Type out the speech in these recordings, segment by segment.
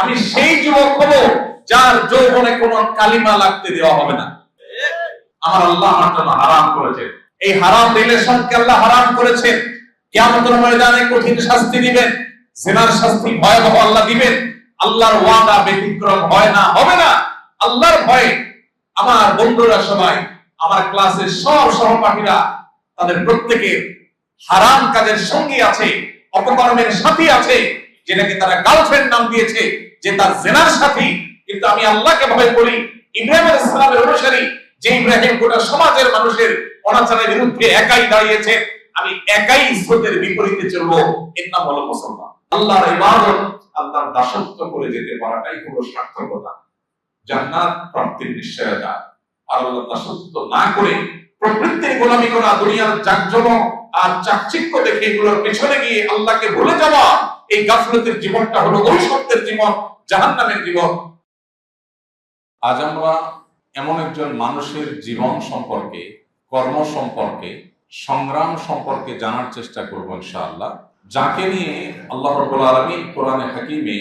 আমি সেই যুবক হব যার যৌবনে কোনো কালিমা লাগতে দেওয়া হবে না। আমার আল্লাহ আমার জন্য হারাম করেছেন, এই হারাম রিলেশনকে আল্লাহ হারাম করেছেন। কিয়ামতের ময়দানে কঠিন শাস্তি দিবেন, জিনার শাস্তি ভয়াবহ আল্লাহ দিবেন। আল্লাহর ওয়াদা ব্যতিক্রম হয় না, হবে না। আল্লাহর ভয়ে আমার বন্ধুরা সবাই, আমার ক্লাসের সব সহপাঠীরা, তাদের প্রত্যেকের হারাম কাজের সঙ্গী আছে, অপকর্মের সাথী আছে, যেটাকে তারা গার্লফ্রেন্ড নাম দিয়েছে, যে তার জিনার সাথী। কিন্তু আমি আল্লাহকে ভয় করি, ইব্রাহিম আলাইহিস সালামের অনুসারী, যে ইব্রাহিম গোটা সমাজের মানুষের অনাচারের বিরুদ্ধে একাই দাঁড়িয়েছে, আমি একাই স্রোতের বিপরীতে চলবো। এর নাম হলো মুসলমান। আল্লাহর ইবাদত, আল্লাহর দাসত্ব করে যেতে পারাটাই হলো সার্থকতা, জান্নাত প্রাপ্তির নিশ্চয়তা। আর আল্লাহর দাসত্ব না করে প্রবৃত্তির গোলামি করা, দুনিয়ার জাকজমক আর চাকচিক্য দেখে এগুলোর পেছনে গিয়ে আল্লাহকে ভুলে যাওয়া, এই গাফলতের জীবনটা হলো অভিশপ্তের জীবন, জাহান্নামের জীবন। আজ আমরা এমন একজন মানুষের জীবন সম্পর্কে, কর্ম সম্পর্কে, সংগ্রাম সম্পর্কে জানার চেষ্টা করব ইনশাআল্লাহ, যাকে নিয়ে আল্লাহ রাব্বুল আলামিন কোরআনে হাকিমে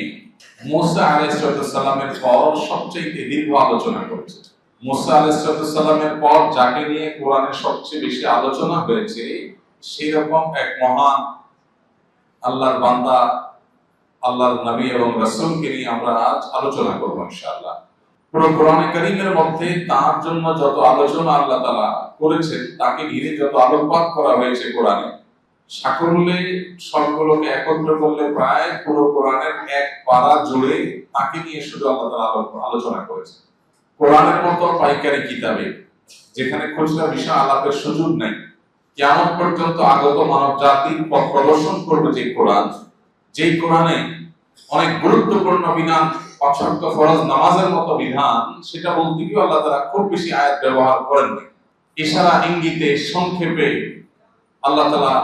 মুসা আলাইহিস সালামের পর সবচেয়ে দীর্ঘ আলোচনা করেছেন। মুসা আলাইহিস সালামের পর যাকে নিয়ে কোরআনে সবচেয়ে বেশি আলোচনা হয়েছে, সেরকম এক মহান আল্লাহর বান্দা, আল্লাহর নবী এবং রাসূলকে নিয়ে আমরা আজ আলোচনা করব ইনশাআল্লাহ। পুরো কোরআনে কারীমের মধ্যে তার জন্য যত আলোচনা আল্লাহ তাআলা করেছেন, তাকে ঘিরে যত আলোকপাত করা হয়েছে কোরআনে, সাকল্যে সবগুলোকে একত্র করলে প্রায় পুরো কোরআনের এক পারা জুড়ে তাকে নিয়ে শুধু আল্লাহ তাআলা আলোচনা করেছে। কোরআনের মতো পাইকারি কিতাবে, যেখানে খুচরা বিষয় আলাপের সুযোগ নেই, কিয়ামত পর্যন্ত আগত মানব জাতির পথ প্রদর্শন করবে যে কোরআন, যেই কোরআনে অনেক গুরুত্বপূর্ণ বিধান, পাঁচ ওয়াক্ত ফরজ নামাজের মতো বিধান, সেটা বলতে গিয়ে আল্লাহ তাআলা খুব বেশি আয়াত ব্যবহার করেননি। ইশারা ইঙ্গিতে সংক্ষেপে আল্লাহ তাআলা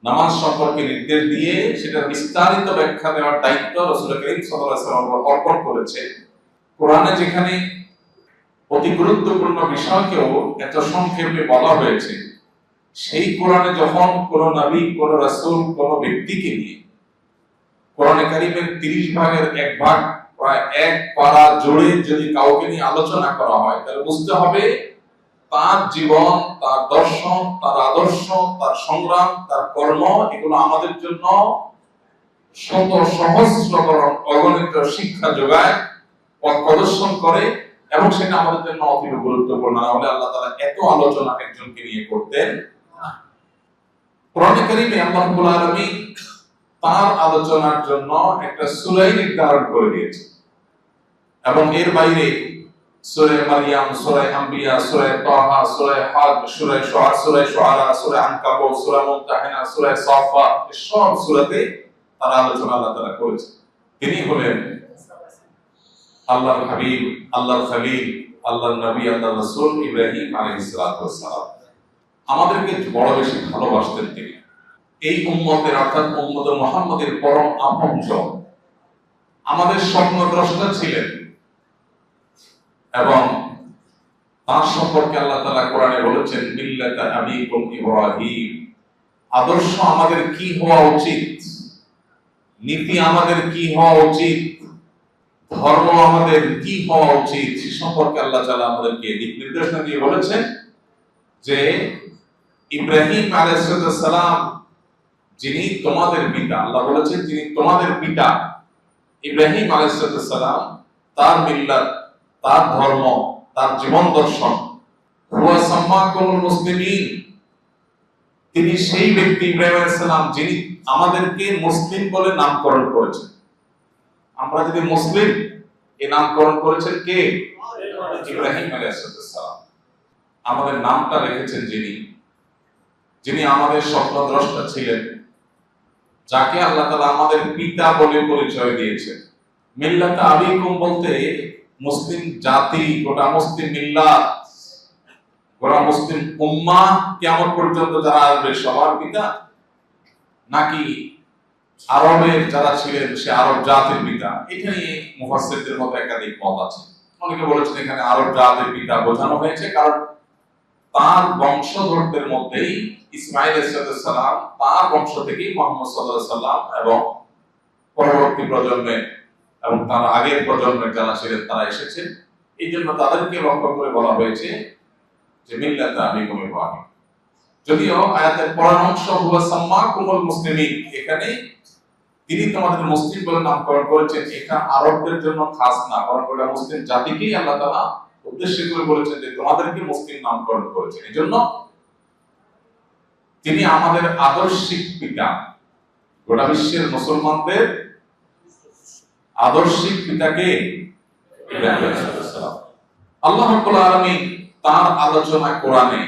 নামাজ সম্পর্কে নির্দেশ দিয়ে সেটার বিস্তারিত ব্যাখ্যা দেওয়ার দায়িত্ব রাসূল করিম সাল্লাল্লাহু আলাইহি ওয়াসাল্লাম অর্পণ করেছে। কোরআনে যেখানে অতি গুরুত্বপূর্ণ বিষয়কেও এত সংক্ষেপে বলা হয়েছে, সেই কোরআনে যখন কোন নবী, কোন রাসূল, কোন ব্যক্তিকে নিয়ে কোরআনে কারীমের 30 ভাগের এক ভাগ, প্রায় এক পারা জুড়ে যদি কাউকে নিয়ে আলোচনা করা হয়, তাহলে বুঝতে হবে তার জীবন, তার দর্শন, তার আদর্শ, তার সংগ্রাম, তার কর্ম, এগুলো আমাদের জন্য শত সহস্র অগণিত শিক্ষা যোগায়, পথ প্রদর্শন করে, এবং সেটা আমাদের জন্য অতি গুরুত্বপূর্ণ। না হলে আল্লাহ তাআলা এত আলোচনা একজনকে নিয়ে করতেন না। কোরআনে কারীমে আল্লাহ রাব্বুল আলামিন তার আলোচনার জন্য একটা সূরা নির্ধারণ করে দিয়েছে, এবং এর বাইরে সূরা মারইয়াম, সূরা আম্বিয়া, সূরা তাহা, সূরা হজ, সূরা শুআরা, সূরা আনকাবুত, সূরা মুমতাহিনা, সূরা সাফফাত, সব সূরাতে তার আলোচনা আল্লাহ তাআলা করেছেন। তিনি হলেন আল্লাহর হাবিব, আল্লাহর খলিল, আল্লাহর নবী, আল্লাহর রাসূল ইব্রাহিম আলাইহিস সালাম। আমাদেরকে বড় বেশি ভালোবাসতেন তিনি। এই উম্মতের, অর্থাৎ উম্মতে মুহাম্মাদের পরম আপনজন, আমাদের স্বপ্নদ্রষ্টা ছিলেন, এবং তার সম্পর্কে আল্লাহ তাআলা কোরআনে বলেছেন মিল্লাতা আবিকুম ইব্রাহিম। আদর্শ আমাদের কি হওয়া উচিত, নীতি আমাদের কি হওয়া উচিত, ধর্ম আমাদের কি হওয়া উচিত, সে সম্পর্কে আল্লাহ তাআলা আমাদেরকে দিক নির্দেশনা দিয়ে বলেছেন যে ইব্রাহিম আলাইহিস সালাম যিনি তোমাদের পিতা, আল্লাহ বলেছেন যিনি তোমাদের পিতা, ইব্রাহিম আলাইহিস সালাম, তার মিল্লাত, তার ধর্ম, তার জীবন দর্শন, হুয়া সাম্মাকুমুল মুসলিমিন, তিনি সেই ব্যক্তি ইব্রাহিম আলাইহিস সালাম যিনি আমাদেরকে মুসলিম বলে নামকরণ করেছেন। আমরা যদি মুসলিম, এই নামকরণ করেছেন কে? ইব্রাহিম আলাইহিস সালাম। আমাদের নামটা রেখেছেন যিনি আমাদের স্বপ্নদ্রষ্টা ছিলেন, যাকে আল্লাহ তাআলা আমাদের পিতা বলে পরিচয় দিয়েছেন। মিল্লাত আবিকুম বলতে মুসলিম জাতি, গোটা মুসলিম মিল্লাত, গোটা মুসলিম উম্মাহ কিয়ামত পর্যন্ত যারা আসবে সবার পিতা, নাকি আরবের যারা ছিলেন সে আরব জাতির পিতা? এটা নিয়ে মুফাসসিরদের মধ্যে একাধিক মত আছে। অনেকে বলেছেন এখানে আরব জাতির পিতা বোঝানো হয়েছে, কারণ তার বংশধরদের মধ্যেই ইসমাঈল আলাইহিস সালাম, তার বংশ থেকেই মুহাম্মদ সাল্লাল্লাহু আলাইহি সাল্লাম এবং পরবর্তী প্রজন্মে এবং তার আগের প্রজন্মের যারা ছিলেন তারা এসেছেন, এই জন্য তাদেরকে লক্ষ্য করে বলা হয়েছে যে মিল্লাতা আবিকুম ইব্রাহিম। যদিও আয়াতের পরের অংশ হুয়া সাম্মাকুমুল মুসলিমিন, এখানে তিনি তোমাদের মুসলিম বলে নামকরণ করেছেন, এটা আরবদের জন্য খাস না, বরং এটা মুসলিম জাতিকেই আল্লাহ তাআলা উদ্দেশ্য করে বলেছেন যে তোমাদেরকে মুসলিম নামকরণ করেছেন। এজন্য তিনি আমাদের আদর্শিক পিতা, গোটা বিশ্বের মুসলমানদের আদর্শিক পিতাকে ইব্রাহিম আলাইহিস সালাম। আল্লাহ রাব্বুল আলামিন তার আলোচনা কোরআনে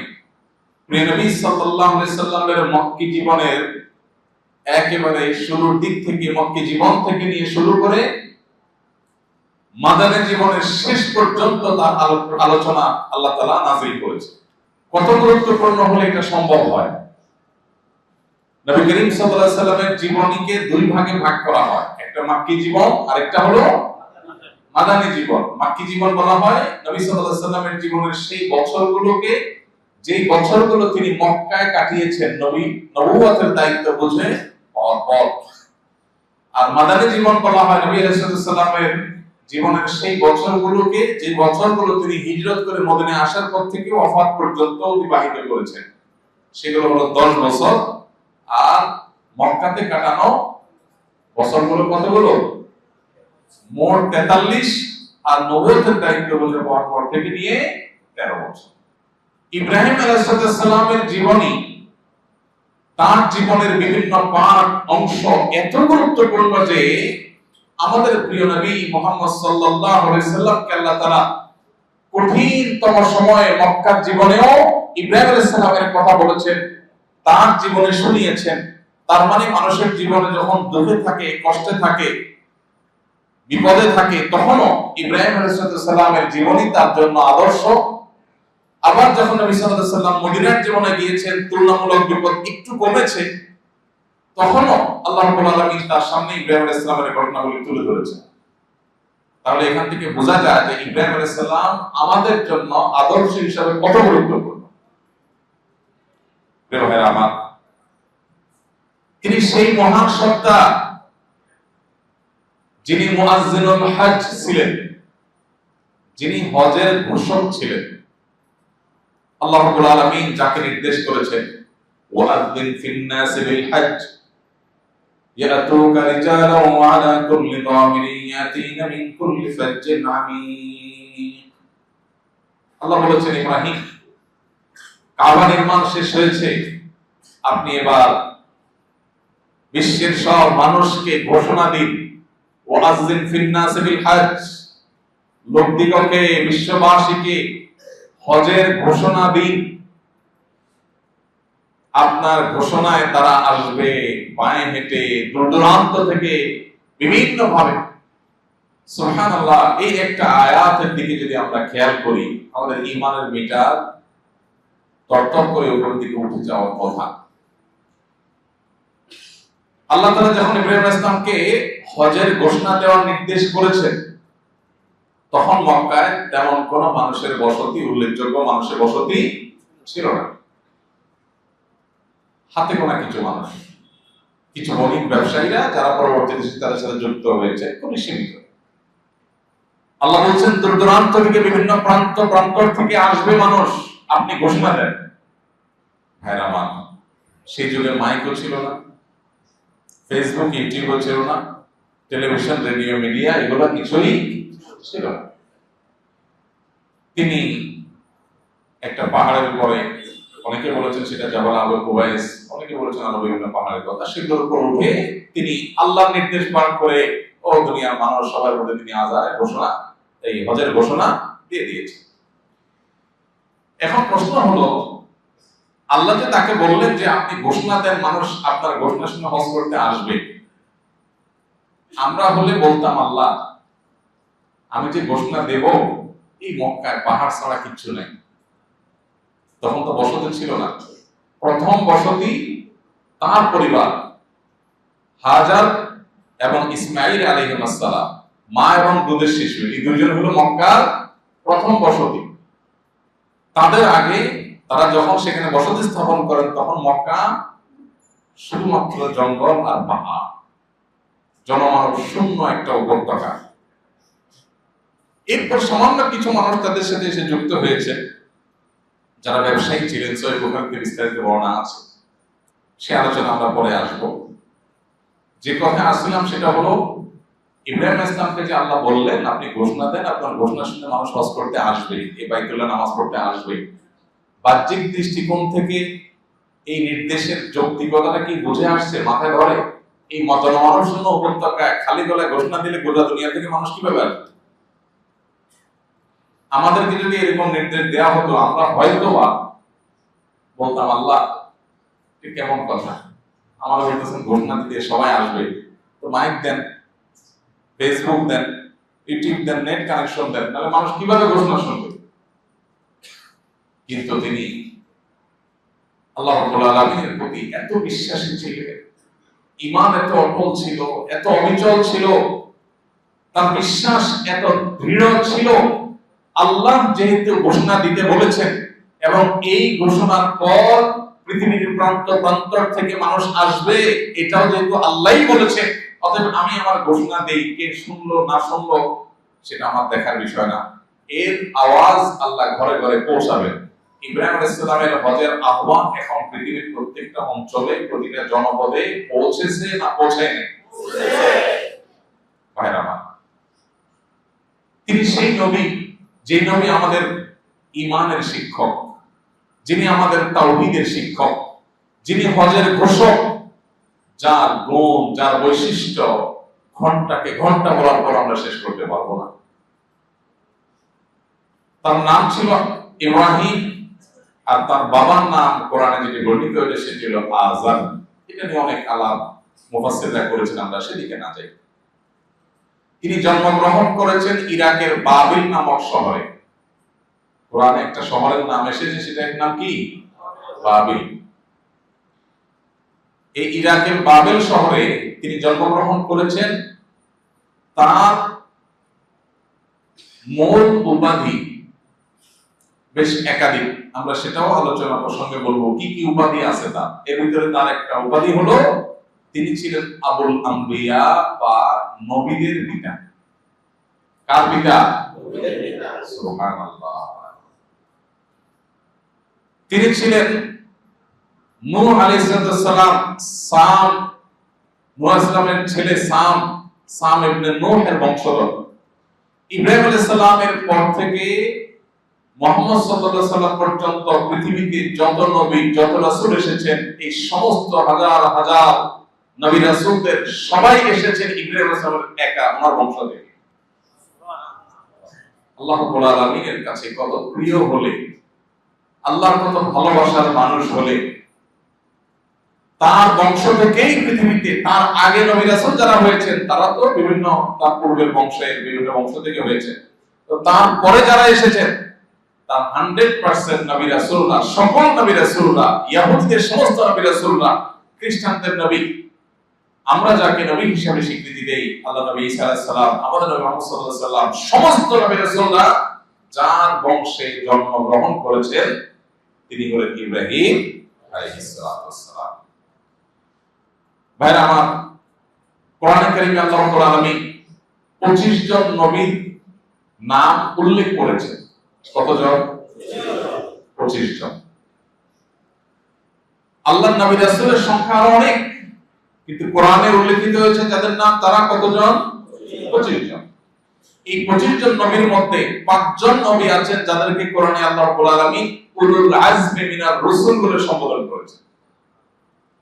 প্রিয় নবী সাল্লাল্লাহু আলাইহি সাল্লামের মক্কি জীবনের একেবারে শুরুর দিক থেকে, মক্কি জীবন থেকে নিয়ে শুরু করে মাদানী জীবনের শেষ পর্যন্ত তার আলোচনা আল্লাহ তাআলা নাযিল করেছে। কত গুরুত্বপূর্ণ হলে এটা সম্ভব হয়। নবী করিম সাল্লাল্লাহু আলাইহি সাল্লামের জীবনীকে দুই ভাগে ভাগ করা হয়, একটা মক্কি জীবন আর একটা হলো মাদানী জীবন। মক্কি জীবন বলা হয় নবী সাল্লাল্লাহু আলাইহি সাল্লামের জীবনের সেই বছরগুলোকে, যেই বছরগুলো তিনি মক্কায় কাটিয়েছেন নবুয়তের দায়িত্ব বুঝে পর। আর মাদানী জীবন বলা হয় নবী আলাইহিস সালামের জীবনের সেই বছরগুলোকে, যে বছরগুলো তিনি হিজরত করে মদিনায় আসার পর থেকে ওয়াফাত পর্যন্ত অতিবাহিত করেছেন। সেগুলো হলো 10 বছর। আর মক্কাতে কাটানো বছরগুলো কতগুলো? মোট 43। আর নবুয়তের দায়িত্ব বুঝে পর থেকে নিয়ে 13 বছর। ইব্রাহিম আলাইহিস সালামের জীবনী, তার জীবনের বিভিন্ন পাঠ অংশ এত গুরুত্বপূর্ণ যে আমাদের প্রিয় নবী মুহাম্মদ সাল্লাল্লাহু আলাইহি সাল্লামকে আল্লাহ তাআলা কঠিনতম সময়ে মক্কার জীবনেও ইব্রাহিম আলাইহিস সালামের কথা বলেছেন, তার জীবনে শুনিয়েছেন। তার মানে মানুষের জীবনে যখন দুঃখে থাকে, কষ্টে থাকে, বিপদে থাকে, তখনও ইব্রাহিম আলাইহিস সালামের জীবনী তার জন্য আদর্শ। আবার যখন নবী সাল্লাল্লাহু আলাইহি সাল্লাম মদিনার জীবনে গিয়েছেন, তুলনামূলক বিপদ একটু কমেছে, তখনও আল্লাহ রাব্বুল আলামিন তার সামনে ইব্রাহিম আলাইহিস সালামের ঘটনাগুলি তুলে ধরেছেন। তাহলে এখান থেকে বোঝা যায় যে ইব্রাহিম আলাইহিস সালাম আমাদের জন্য আদর্শ হিসেবে কত গুরুত্বপূর্ণ। প্রিয় ভাইরা আমার, তিনি সেই মহান সত্তা যিনি মুআজ্জিনুল হজ ছিলেন, যিনি হজের ঘোষক ছিলেন। আল্লাহ রাব্বুল আলামিন যাকে নির্দেশ করেছেন ওয়াআযিন ফিন নাসি বিল হজ ইয়াতুকা রিজালান ওয়া আলা কুল্লি দামিরিন ইয়াতিনা মিন কুল্লি ফাজ্জিন আমিক। আল্লাহ বলেছেন, ইব্রাহিম, কাবা নির্মাণ শেষ হয়েছে, আপনি এবার বিশ্বের সব মানুষকে ঘোষণা দিন, ওয়াআযিন ফিন নাসি বিল হজ, লোকদিগকে, বিশ্ববাসীকে হজের ঘোষণা দিন। আপনার ঘোষণায় তারা আসবে পায়ে হেঁটে, দূর দূরান্ত থেকে, বিভিন্ন ভাবে। সুবহানাল্লাহ, এই একটা আয়াতের দিকে যদি আমরা খেয়াল করি, আমাদের ঈমানের মিটার তরতর করে উপরের দিকে উঠে যাওয়ার কথা। আল্লাহ তাআলা যখন ইব্রাহিম আলাইহিস সালামকে হজের ঘোষণা দেওয়ার নির্দেশ করেছেন, তখন মক্কায় তেমন কোন মানুষের বসতি, উল্লেখযোগ্য মানুষের বসতি ছিল না। হাতে গোনা কিছু মানুষ, কিছু বণিক ব্যবসায়ীরা যারা পরবর্তীতে তাদের সাথে যুক্ত হয়েছে, খুবই সীমিত। আল্লাহ বলছেন, দূর দূরান্ত থেকে, বিভিন্ন প্রান্তর থেকে আসবে মানুষ, আপনি ঘোষণা দেন। ভাইরা আমার, সেই যুগে মাইকও ছিল না, ফেসবুক, ইউটিউবও ছিল না, টেলিভিশন, রেডিও, মিডিয়া এগুলো কিছুই ছিল না। তিনি একটা পাহাড়ের উপরে, অনেকে বলেছেন সেটা জাবাল আবু কুবাইস, অনেকে বলেছেন আরো বিভিন্ন পাহাড়ের কথা, সেগুলোর উপর উঠে তিনি আল্লাহর নির্দেশ পালন করে ও দুনিয়ার মানুষ সবার মধ্যে তিনি আযানের ঘোষণা, এই হজের ঘোষণা দিয়ে দিয়েছেন। এখন প্রশ্ন হলো, আল্লাহ যে তাকে বললেন যে আপনি ঘোষণা দেন, মানুষ আপনার ঘোষণা শুনে হজ করতে আসবে, আমরা হলে বলতাম, আল্লাহ আমি যে ঘোষণা দেব, এই মক্কায় পাহাড় ছাড়া কিচ্ছু নেই। তখন তো বসতি ছিল না। প্রথম বসতি তার পরিবার, হাজার এবং ইসমাঈল আলাইহিস সালাম, মা এবং দুধের শিশু, এই দুইজন হলো মক্কার প্রথম বসতি। তাদের আগে তারা যখন সেখানে বসতি স্থাপন করেন, তখন মক্কা শুধুমাত্র জঙ্গল আর পাহাড়, জনমানব শূন্য একটা উপত্যকা। এরপর সামান্য কিছু মানুষ তাদের সাথে এসে যুক্ত হয়েছে, যারা ব্যবসায়ী ছিলেন। সহিহ বুখারীতে বিস্তারিত বর্ণনা আছে, সে আলোচনা আমরা পরে আসবো। যে কথা আসছিলাম সেটা হলো, ইব্রাহিম ইসলামকে যে আল্লাহ বললেন আপনি ঘোষণা দেন, আপনার ঘোষণা শুনে মানুষ হজ করতে আসবে, এই বাইতুল্লাহ নামাজ পড়তে আসবে। বাহ্যিক দৃষ্টিকোণ থেকে এই নির্দেশের যৌক্তিকতাটা কি বুঝে আসছে, মাথায় ধরে? এই জনমানব শূন্য উপত্যকায় খালি গলায় ঘোষণা দিলে গোটা দুনিয়া থেকে মানুষ কিভাবে আসবে? আমাদেরকে যদি এরকম নির্দেশ দেওয়া হতো, আমরা হয়তো বা বলতাম আল্লাহ কেমন কথা, আমরা বলতেছেন ঘোষণা দিতে সবাই আসবে, তো মাইক দেন, ফেসবুক দেন, ইউটিউব দেন, নেট কানেকশন দেন, তাহলে মানুষ কিভাবে ঘোষণা শুনবে? কিন্তু তিনি আল্লাহ রাব্বুল আলামিনের প্রতি এত বিশ্বাসী ছিলেন, ঈমান এত অটল ছিল, এত অবিচল ছিল, তার বিশ্বাস এত দৃঢ় ছিল। আল্লাহ যেহেতু ঘোষণা দিতে বলেছেন এবং এই ঘোষণার পর পৃথিবীর প্রান্ত প্রান্তর থেকে মানুষ আসবে, এটাও যেহেতু আল্লাহই বলেছেন, অতএব আমি আমার ঘোষণা দেই, কে শুনলো না শুনলো সেটা আমার দেখার বিষয় না। এর আওয়াজ আল্লাহ ঘরে ঘরে পৌঁছাবেন। ইব্রাহিম আলাইহিস সালামের হজের আহ্বান এখন পৃথিবীর প্রত্যেকটা অঞ্চলে, প্রতিটা জনপদে পৌঁছেছে না পৌঁছায়নি? ভাইরা আমার, তিনি সেই নবী, যে নবী আমাদের ঈমানের শিক্ষক, যিনি আমাদের তাওহীদের শিক্ষক, যিনি হজের ঘোষক, যার গুণ, যার বৈশিষ্ট্য ঘন্টাকে ঘন্টা বলার পর আমরা শেষ করতে পারবো না। তার নাম ছিল ইব্রাহিম, আর তার বাবার নাম কোরআনে যেটি বর্ণিত হয়েছে সেটি হলো আযার। এটা নিয়ে অনেক আলাপ মুফাসসিররা করেছেন, আমরা সেদিকে না যাই। তিনি জন্মগ্রহণ করেছেন ইরাকের বাবিল নামক শহরে। কোরআনে একটা শহরের নাম এসেছে, সেটার নাম কি? বাবিল। এই ইরাকের বাবিল শহরে তিনি জন্মগ্রহণ করেছেন। তার মূল উপাধি বেশ একাধিক, আমরা সেটাও আলোচনা প্রসঙ্গে বলবো কি কি উপাধি আছে তার। এর ভিতরে তার একটা উপাধি হলো তিনি ছিলেন আবুল আম্বিয়া বা নবীদের পিতা। কার পিতা? নবীদের পিতা। সুবহানাল্লাহ। তিনি ছিলেন নূহ আলাইহিস সালাম, নূহ আলাইহিস সালামের ছেলে সাম ইবনে নূহের বংশধর। ইব্রাহিম আলাইহিস সালামের পর থেকে মুহাম্মদ সাল্লাল্লাহু আলাইহি সাল্লাম পর্যন্ত পৃথিবীতে যত নবী, যত রাসূল এসেছেন, এই সমস্ত হাজার হাজার নবী রাসূলদের সবাই এসেছেন ইব্রাহিম আলাইহিস সালামের একা ওনার বংশ থেকে। আল্লাহ রাব্বুল আলামিনের কাছে কত প্রিয় হলে, আল্লাহর কত ভালোবাসার মানুষ হলে, তার বংশ থেকেই পৃথিবীতে তার আগে নবী রাসূল যারা হয়েছেন তারা তো বিভিন্ন তার পূর্বের বংশের বিভিন্ন বংশ থেকে হয়েছে, তো তার পরে যারা এসেছেন তার 100% নবী রাসূলরা, সকল নবী রাসূলরা, ইহুদিদের সমস্ত নবী রাসূলরা, খ্রিস্টানদের নবী, আমরা যাকে নবী হিসেবে স্বীকৃতি দেই, আল্লাহ নবী ঈসা আলাইহিস সালাম, আমাদের নবী মুহাম্মদ সাল্লাল্লাহু আলাইহি সাল্লাম, সমস্ত নবী রাসূলরা যার বংশে জন্মগ্রহণ করেছেন তিনি হলেন ইব্রাহিম আলাইহিস সালাম। ভাইরা আমার, কোরআনে কারীমে আল্লাহ রাব্বুল আলামিন 25 জন নবীর নাম উল্লেখ করেছেন। কতজন? 25 জন। আল্লাহর নবী রাসূলের সংখ্যা আরো অনেক, কিন্তু কোরআনে উল্লেখিত হয়েছে যাদের নাম তারা কতজন? 25 জন। এই 25 জন নবীর মধ্যে 5 জন নবী আছেন যাদেরকে কোরআনে আল্লাহ রাব্বুল আলামিন উলুল আজমি মিনার রাসূল বলে সম্বোধন করেছেন।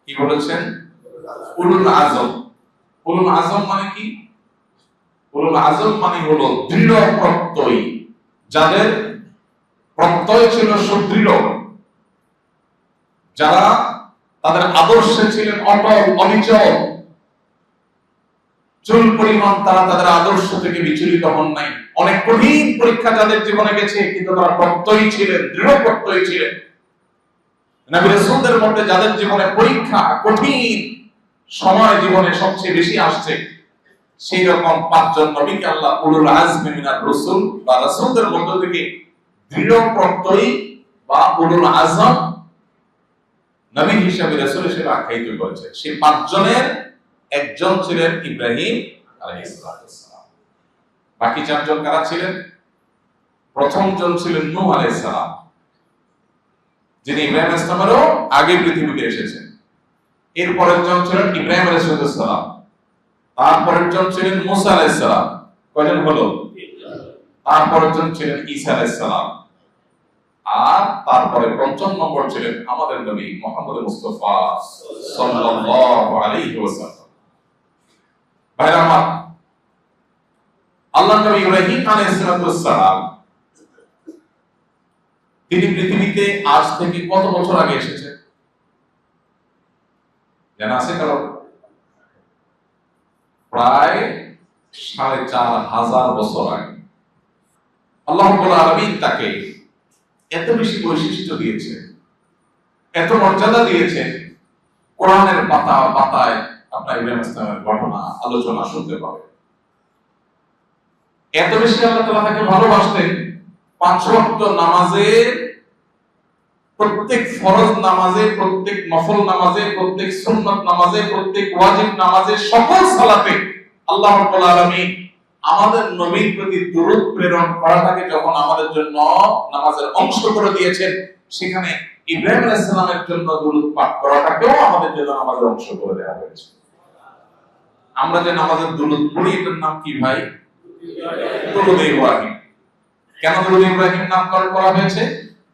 কি বলেছেন? উলুল আজম। উলুল আজম মানে কি? উলুল আজম মানে হলো দৃঢ় প্রত্যয়ী, যাদের প্রত্যয় ছিল সুদৃঢ়, যারা তাদের আদর্শে ছিলেন অটল অবিচল, চুল পরিমাণ তারা তাদের আদর্শ থেকে বিচলিত হন নাই। অনেক কঠিন পরীক্ষা যাদের জীবনে গেছে, কিন্তু তারা প্রত্যয়ী ছিলেন, দৃঢ় প্রত্যয়ী ছিলেন। নবী রাসূলদের মধ্যে যাদের জীবনে পরীক্ষা, কঠিন সময় জীবনে সবচেয়ে বেশি আসছে, সেই রকম 5 জন নবীকে আল্লাহ উলুল আজমি মিনার রাসূল বা রাসূলদের মধ্য থেকে দৃঢ় প্রত্যয়ী বা উলুল আজম নবী হিসেবে রাসূল হিসেবে আখ্যায়িত করেছে। সেই 5 জনের একজন ছিলেন ইব্রাহিম আলাইহিস সালাম। বাকি চারজন কারা ছিলেন? প্রথম জন ছিলেন নূহ আলাইহিস সালাম, যিনি ইব্রাহিম আলাইহিস সালামেরও আগে পৃথিবীতে এসেছেন। এরপরের জন ছিলেন ইব্রাহিম আলাইহিস সালাম, তারপরের জন ছিলেন মুসা আলাইহিস সালাম। কয়জন হলো? তারপরের জন ছিলেন ঈসা আলাইহিস সালাম, আর তারপরে পঞ্চম নম্বর ছিলেন আমাদের নবী মুহাম্মদ মুস্তাফা সাল্লাল্লাহু আলাইহি ওয়াসাল্লাম। ভাইরা আমার, আল্লাহর নবী ইব্রাহিম আলাইহিস সালাম তিনি পৃথিবীতে আজ থেকে কত বছর আগে এসেছেন জানা আছে কারো? প্রায় ৪,৫০০ বছর আগে। আল্লাহ রাব্বুল আলামিন তাকে এত বেশি বৈশিষ্ট্য দিয়েছে, এত মর্যাদা দিয়েছে, কোরআনের পাতা পাতায় আপনার ইব্রাহিম ইসলামের ঘটনা আলোচনা শুনতে পাবেন। এত বেশি আল্লাহ তাআলা তাকে ভালোবাসতেন, ৫ ওয়াক্ত নামাজে, প্রত্যেক ফরজ নামাজে, প্রত্যেক নফল নামাজে, প্রত্যেক সুন্নাত নামাজে, প্রত্যেক ওয়াজিব নামাজে, সকল সালাতে আল্লাহ রাব্বুল আলামিন আমাদের নবীর প্রতি দরুদ প্রেরণ করাটাকে যখন আমাদের জন্য নামাজের অংশ করে দিয়েছেন, সেখানে ইব্রাহিম আলাইহিস সালামের জন্য দরুদ পাঠ করাটাকেও আমাদের জন্য নামাজের অংশ করে দেওয়া হয়েছে। আমরা যে নামাজের দরুদ পড়ি, এটার নাম কি ভাই? দরুদ ইব্রাহিম। কেন দরুদ ইব্রাহিম নামকরণ করা হয়েছে?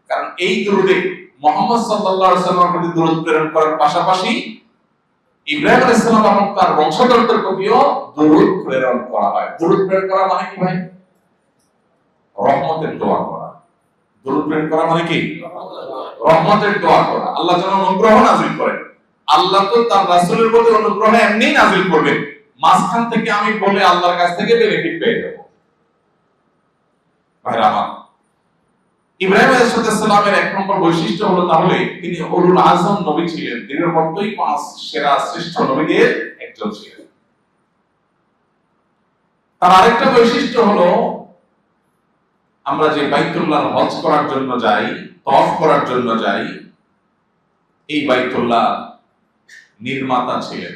কারণ এই দরুদে মুহাম্মদ সাল্লাল্লাহু আলাইহি ওয়াসাল্লামের প্রতি দরুদ প্রেরণ করার পাশাপাশি ইব্রাহিম আলাইহিস সালাম এবং তার বংশধরদের প্রতিও দরুদ প্রেরণ করা হয়। দরুদ প্রেরণ করা মানে কি ভাই? রহমতের দোয়া করা। দরুদ প্রেরণ করা মানে কি? রহমতের দোয়া করা। আল্লাহ যেন অনুগ্রহ নাযিল করেন। আল্লাহ তো তার রাসূলের প্রতি অনুগ্রহ এমনিই নাযিল করবেন, মাঝখান থেকে আমি বলে আল্লাহর কাছ থেকে বেনিফিট পেয়ে যাব। ভাইরা আমার, ইব্রাহিম আলাইহিস সালামের এক নম্বর বৈশিষ্ট্য হলো তাহলে তিনি উলুল আযম নবী ছিলেন, দিনের মধ্যেই ৫ সেরা শ্রেষ্ঠ নবীদের একজন ছিলেন। তার আরেকটা বৈশিষ্ট্য হলো, আমরা যে বাইতুল্লাহর হজ করার জন্য যাই, তওয়াফ করার জন্য যাই, এই বাইতুল্লাহ নির্মাতা ছিলেন।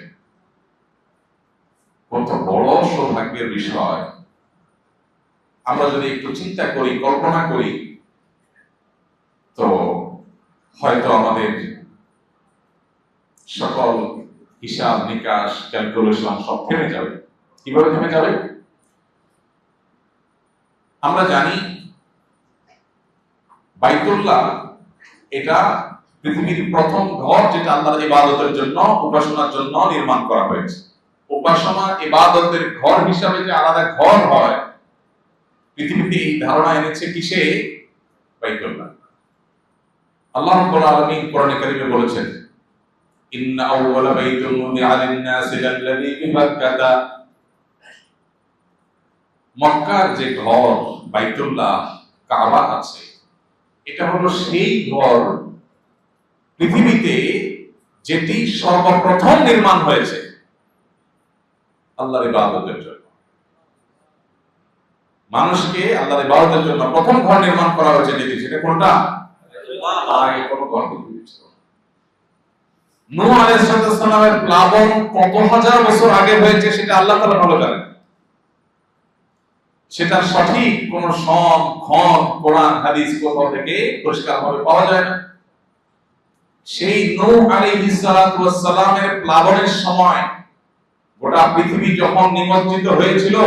কত বড় সৌভাগ্যের বিষয়! আমরা যদি একটু চিন্তা করি, কল্পনা করি, তো হয়তো আমাদের সকল হিসাব নিকাশ ক্যালকুলেশন সব থেমে যাবে। কিভাবে থেমে যাবে? আমরা জানি বাইতুল্লাহ এটা পৃথিবীর প্রথম ঘর, যেটা আল্লাহর ইবাদতের জন্য, উপাসনার জন্য নির্মাণ করা হয়েছে। উপাসনা ইবাদতের ঘর হিসাবে যে আলাদা ঘর হয়, পৃথিবীতে এই ধারণা এনেছে কিসে? বাইতুল্লাহ। আল্লাহ রাব্বুল আলামিন কোরআনে কারীমে বলেছেন, ইন্না আউওয়ালা বাইতুন উযিআ লিন-নাসি লাল্লাযী বিবাক্কাতা। মক্কার যে ঘর বাইতুল্লাহ, কাবা আছে, এটা হলো সেই ঘর পৃথিবীতে যেটি সর্বপ্রথম নির্মাণ হয়েছে আল্লাহর ইবাদতের জন্য। মানুষকে আল্লাহর ইবাদতের জন্য প্রথম ঘর নির্মাণ করা হয়েছে যেটি, সেটা কোনটা? আগে কোনো ঘর পৃথিবীতে ছিল না। নূহ আলাইহিস সালামের প্লাবন কত হাজার বছর আগে হয়েছে সেটা আল্লাহ তাআলা ভালো জানেন। সেটা সঠিক কোন সন খন কোরআন হাদিস কোথাও থেকে পরিষ্কারভাবে পাওয়া যায় না। সেই নূহ আলাইহিস সালামের প্লাবনের সময় গোটা পৃথিবী যখন নিমজ্জিত হয়েছিল,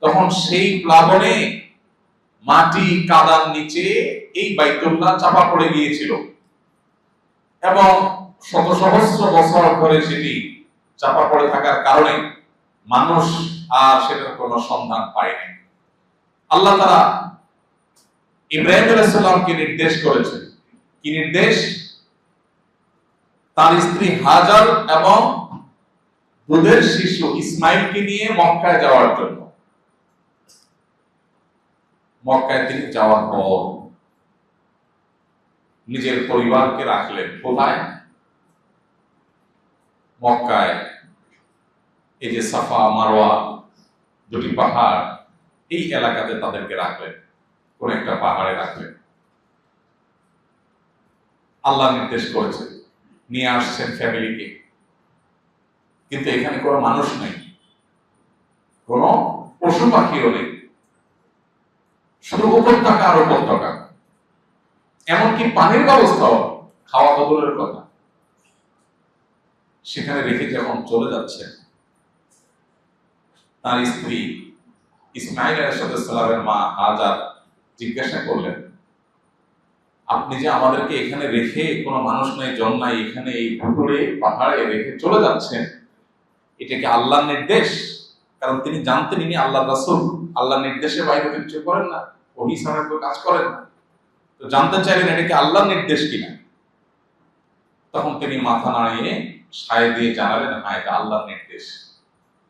তখন সেই প্লাবনে মাটি কাদার নিচে এই বাইতুল্লাহ চাপা পড়ে গিয়েছিল এবং শত সহস্র বছর ধরে সেটি চাপা পড়ে থাকার কারণে মানুষ আর সেটার কোনো সন্ধান পায়নি। আল্লাহ তাআলা ইব্রাহিম আলাইহিস সালামকে নির্দেশ করেছেন। কি নির্দেশ? তার স্ত্রী হাজার এবং দুধের শিশু ইসমাইলকে নিয়ে মক্কায় যাওয়ার জন্য। মক্কায় তিনি যাওয়ার পর নিজের পরিবারকে রাখলেন কোথায়? মক্কায় এই যে সাফা মারওয়া দুটি পাহাড়, এই এলাকাতে তাদেরকে রাখলেন, কোন একটা পাহাড়ে রাখলেন। আল্লাহ নির্দেশ করেছেন, নিয়ে আসছেন ফ্যামিলিকে। কিন্তু এখানে কোনো মানুষ নেই, কোনো পশু পাখিও নেই, শুধু উপত্যকা আর উপত্যকা। এমনকি পানির ব্যবস্থাও, খাওয়া বদলের কথা। সেখানে রেখে যখন চলে যাচ্ছে, তার স্ত্রী ইসমাইল আলাইহিস সালামের মা হাজার জিজ্ঞাসা করলেন, আপনি যে আমাদেরকে এখানে রেখে, কোনো মানুষ নাই, জন নাই, এখানে এই ভুতুড়ে পাহাড়ে রেখে চলে যাচ্ছেন, এটা কি আল্লাহর নির্দেশ? কারণ তিনি জানতেন ইনি আল্লাহর রাসূল, আল্লাহর নির্দেশে বাইরে কিছু করেন না, ওহী ছাড়া কোনো কাজ করেন না। তো জানতে চাইলেন এটা কি আল্লাহর নির্দেশ কিনা। তখন তিনি মাথা নাড়িয়ে সায় দিয়ে জানালেন, হ্যাঁ, এটা আল্লাহর নির্দেশ।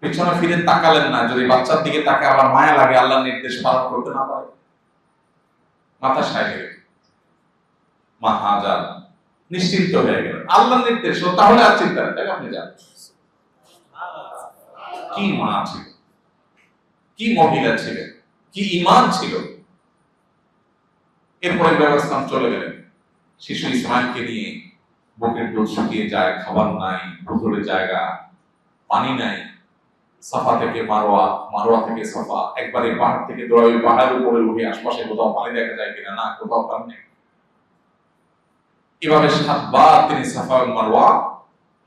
পিছনে ফিরে তাকালেন না, যদি বাচ্চার দিকে তাকে আবার মায়া লাগে, আল্লাহর নির্দেশ পালন করতে না পারে। মাথা সায় দিলেন, মা হাজার নিশ্চিন্ত হয়ে গেলেন, আল্লাহর নির্দেশ, তাহলে আর চিন্তা নেই, তাকে আপনি যান। কি মা ছিল, কি মহিলা ছিলেন, কি ঈমান ছিল। এরপরে ব্যবস্থা চলে গেলেন, শিশু ইসমাইলকে নিয়ে। বুকের দুধ শুকিয়ে যায়, খাবার নাই, ভুতুড়ে জায়গা, পানি নাই। সাফা থেকে মারোয়া, মারোয়া থেকে সাফা, একবারে পাহাড় থেকে দৌড়াবে, পাহাড়ের উপরে উঠে আশপাশে কোথাও পানি দেখা যায় কিনা, না, কোথাও পানি নেই। এভাবে 7 বার তিনি সাফা এবং মারওয়া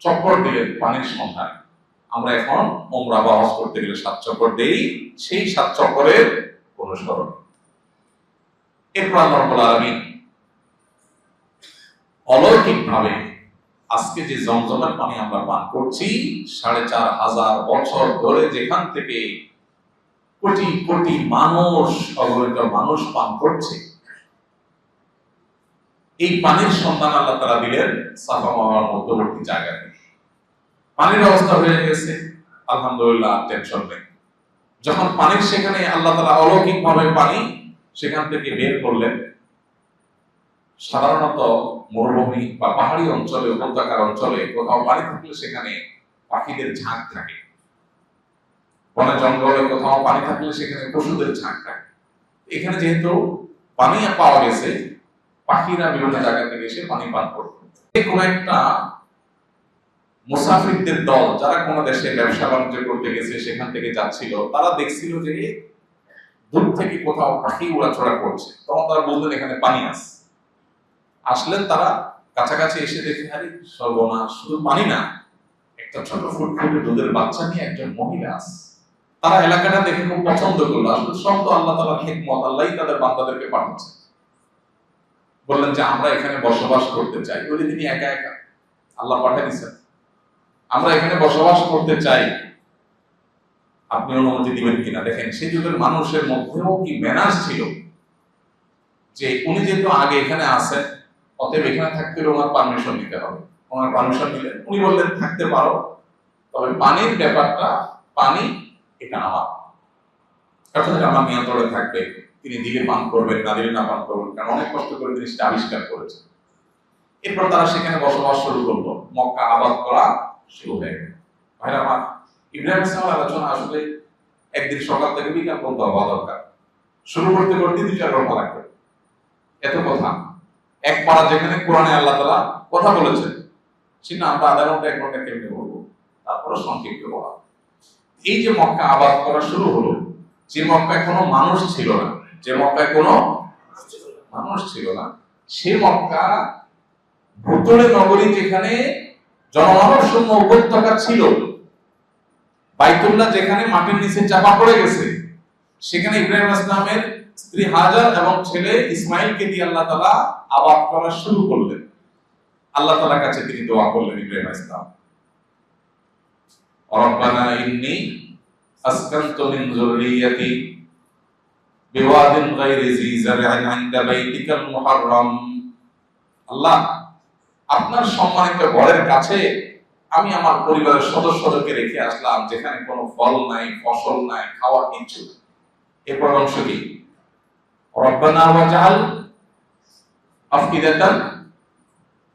চক্কর দিলেন পানির সন্ধানে। আমরা এখন উমরা বা হজ করতে গেলে 7 চক্কর দেই, সেই 7 চক্করের অনুসরণ। এরপর আল্লাহ রাব্বুল আলামিন অলৌকিকভাবে আজকে যে জমজমের পানি আমরা পান করছি, 4500 বছর ধরে যেখান থেকে কোটি কোটি মানুষ, অগণিত মানুষ পান করছে, এই পানির সন্ধান আল্লাহ তাআলা দিলেন সাফা মারওয়ার মধ্যবর্তী জায়গাতে। পানির ব্যবস্থা হয়ে গেছে, আলহামদুলিল্লাহ, টেনশন নেই। যখন পানির সেখানে আল্লাহ তাআলা অলৌকিকভাবে পানি সেখান থেকে বের করলেন, সাধারণত মরুভূমি বা পাহাড়ি অঞ্চলে, উপত্যকার অঞ্চলে কোথাও পানি থাকলে সেখানে পাখিদের ঝাঁক থাকে, বনে জঙ্গলে কোথাও পানি থাকলে সেখানে পশুদের ঝাঁক থাকে। এখানে যেহেতু পানি পাওয়া গেছে, পাখিরা বিভিন্ন জায়গা থেকে এসে পানি পান করত। কোন একটা মুসাফিরদের দল যারা কোন দেশে ব্যবসা বাণিজ্য করতে গেছে, সেখান থেকে যাচ্ছিল, তারা দেখছিল যে দূর থেকে কোথাও পাখি উড়াচড়া করছে। তখন তারা বললেন এখানে পানি আছে। আসলেন তারা, কাছাকাছি এসে দেখে, আরে সর্বনাশ, শুধু পানি না, একটা ছোট ফুটফুটে দুধের বাচ্চা নিয়ে একজন মহিলা আছে। তারা এলাকাটা দেখে খুব পছন্দ করলো। আসলে সব তো আল্লাহ তাআলার হিকমত, আল্লাহই তাদের বান্দাদেরকে পাঠাচ্ছে। বললেন যে আমরা এখানে বসবাস করতে চাই। ওই তিনি একা একা, আল্লাহ পাঠিয়ে দিয়েছেন, আমরা এখানে বসবাস করতে চাই, আপনি অনুমতি দিবেন কিনা। দেখেন সেই যুগের মানুষের মধ্যেও কি ম্যানার্স ছিল, যে উনি যেহেতু আগে এখানে আছেন, অতএব এখানে থাকতে হলে ওনার পারমিশন নিতে হবে। ওনার পারমিশন নিলেন, উনি বললেন থাকতে পারো, তবে পানির ব্যাপারটা, পানি এটা আমার, অর্থাৎ আমার নিয়ন্ত্রণে থাকবে। তিনি দিলে পান করবেন, না দিলে না পান করবেন, কারণ অনেক কষ্ট করে তিনি সেটা আবিষ্কার করেছেন। এরপর তারা সেখানে বসবাস শুরু করলো, মক্কা আবাদ করা শুরু হয়ে গেল। ভাইরা আমার, ইব্রাহিম ইসলামের আলোচনা আসলে একদিন সকাল থেকে বিকাল পর্যন্ত হওয়া দরকার। শুরু করতে করতে 2-4 ঘন্টা লাগবে। এত কথা, এক পারা যেখানে কোরআনে আল্লাহ তাআলা কথা বলেছেন, সেটা আমরা আধা ঘন্টা 1 ঘন্টা কেমনে বলবো, তারপরে সংক্ষিপ্ত বলা। এই যে মক্কা আবাদ করা শুরু হলো, যে মক্কায় কোনো মানুষ ছিল না, যে মক্কায় কোনো মানুষ ছিল না, সে মক্কা ভুতুড়ে নগরী, যেখানে জনমানব শূন্য উপত্যকা ছিল, বাইতুল্লাহ যেখানে মাটির নিচে চাপা পড়ে গেছে, সেখানে ইব্রাহিম ইসলামের স্ত্রী হাজার এবং ছেলে ইসমাইলকে দিয়ে আল্লাহ তাআলা আবাদ করা শুরু করলেন। আল্লাহ তাআলার কাছে তিনি দোয়া করলেন, ইব্রাহিম ইসলাম, রব্বানা ইন্নী আসকানতু মিন যুররিয়্যাতি বিওয়াদিন গায়রি যী যার'ইন 'ইনদা বাইতিকাল মুহাররাম। আল্লাহ, আপনার সম্মানিত ঘরের কাছে আমি আমার পরিবারের সদস্যদেরকে রেখে আসলাম, যেখানে কোনো ফল নাই, ফসল নাই, খাওয়ার কিছু। এরপর অংশ কি, রব্বানা ওয়াজআল আফইদাতান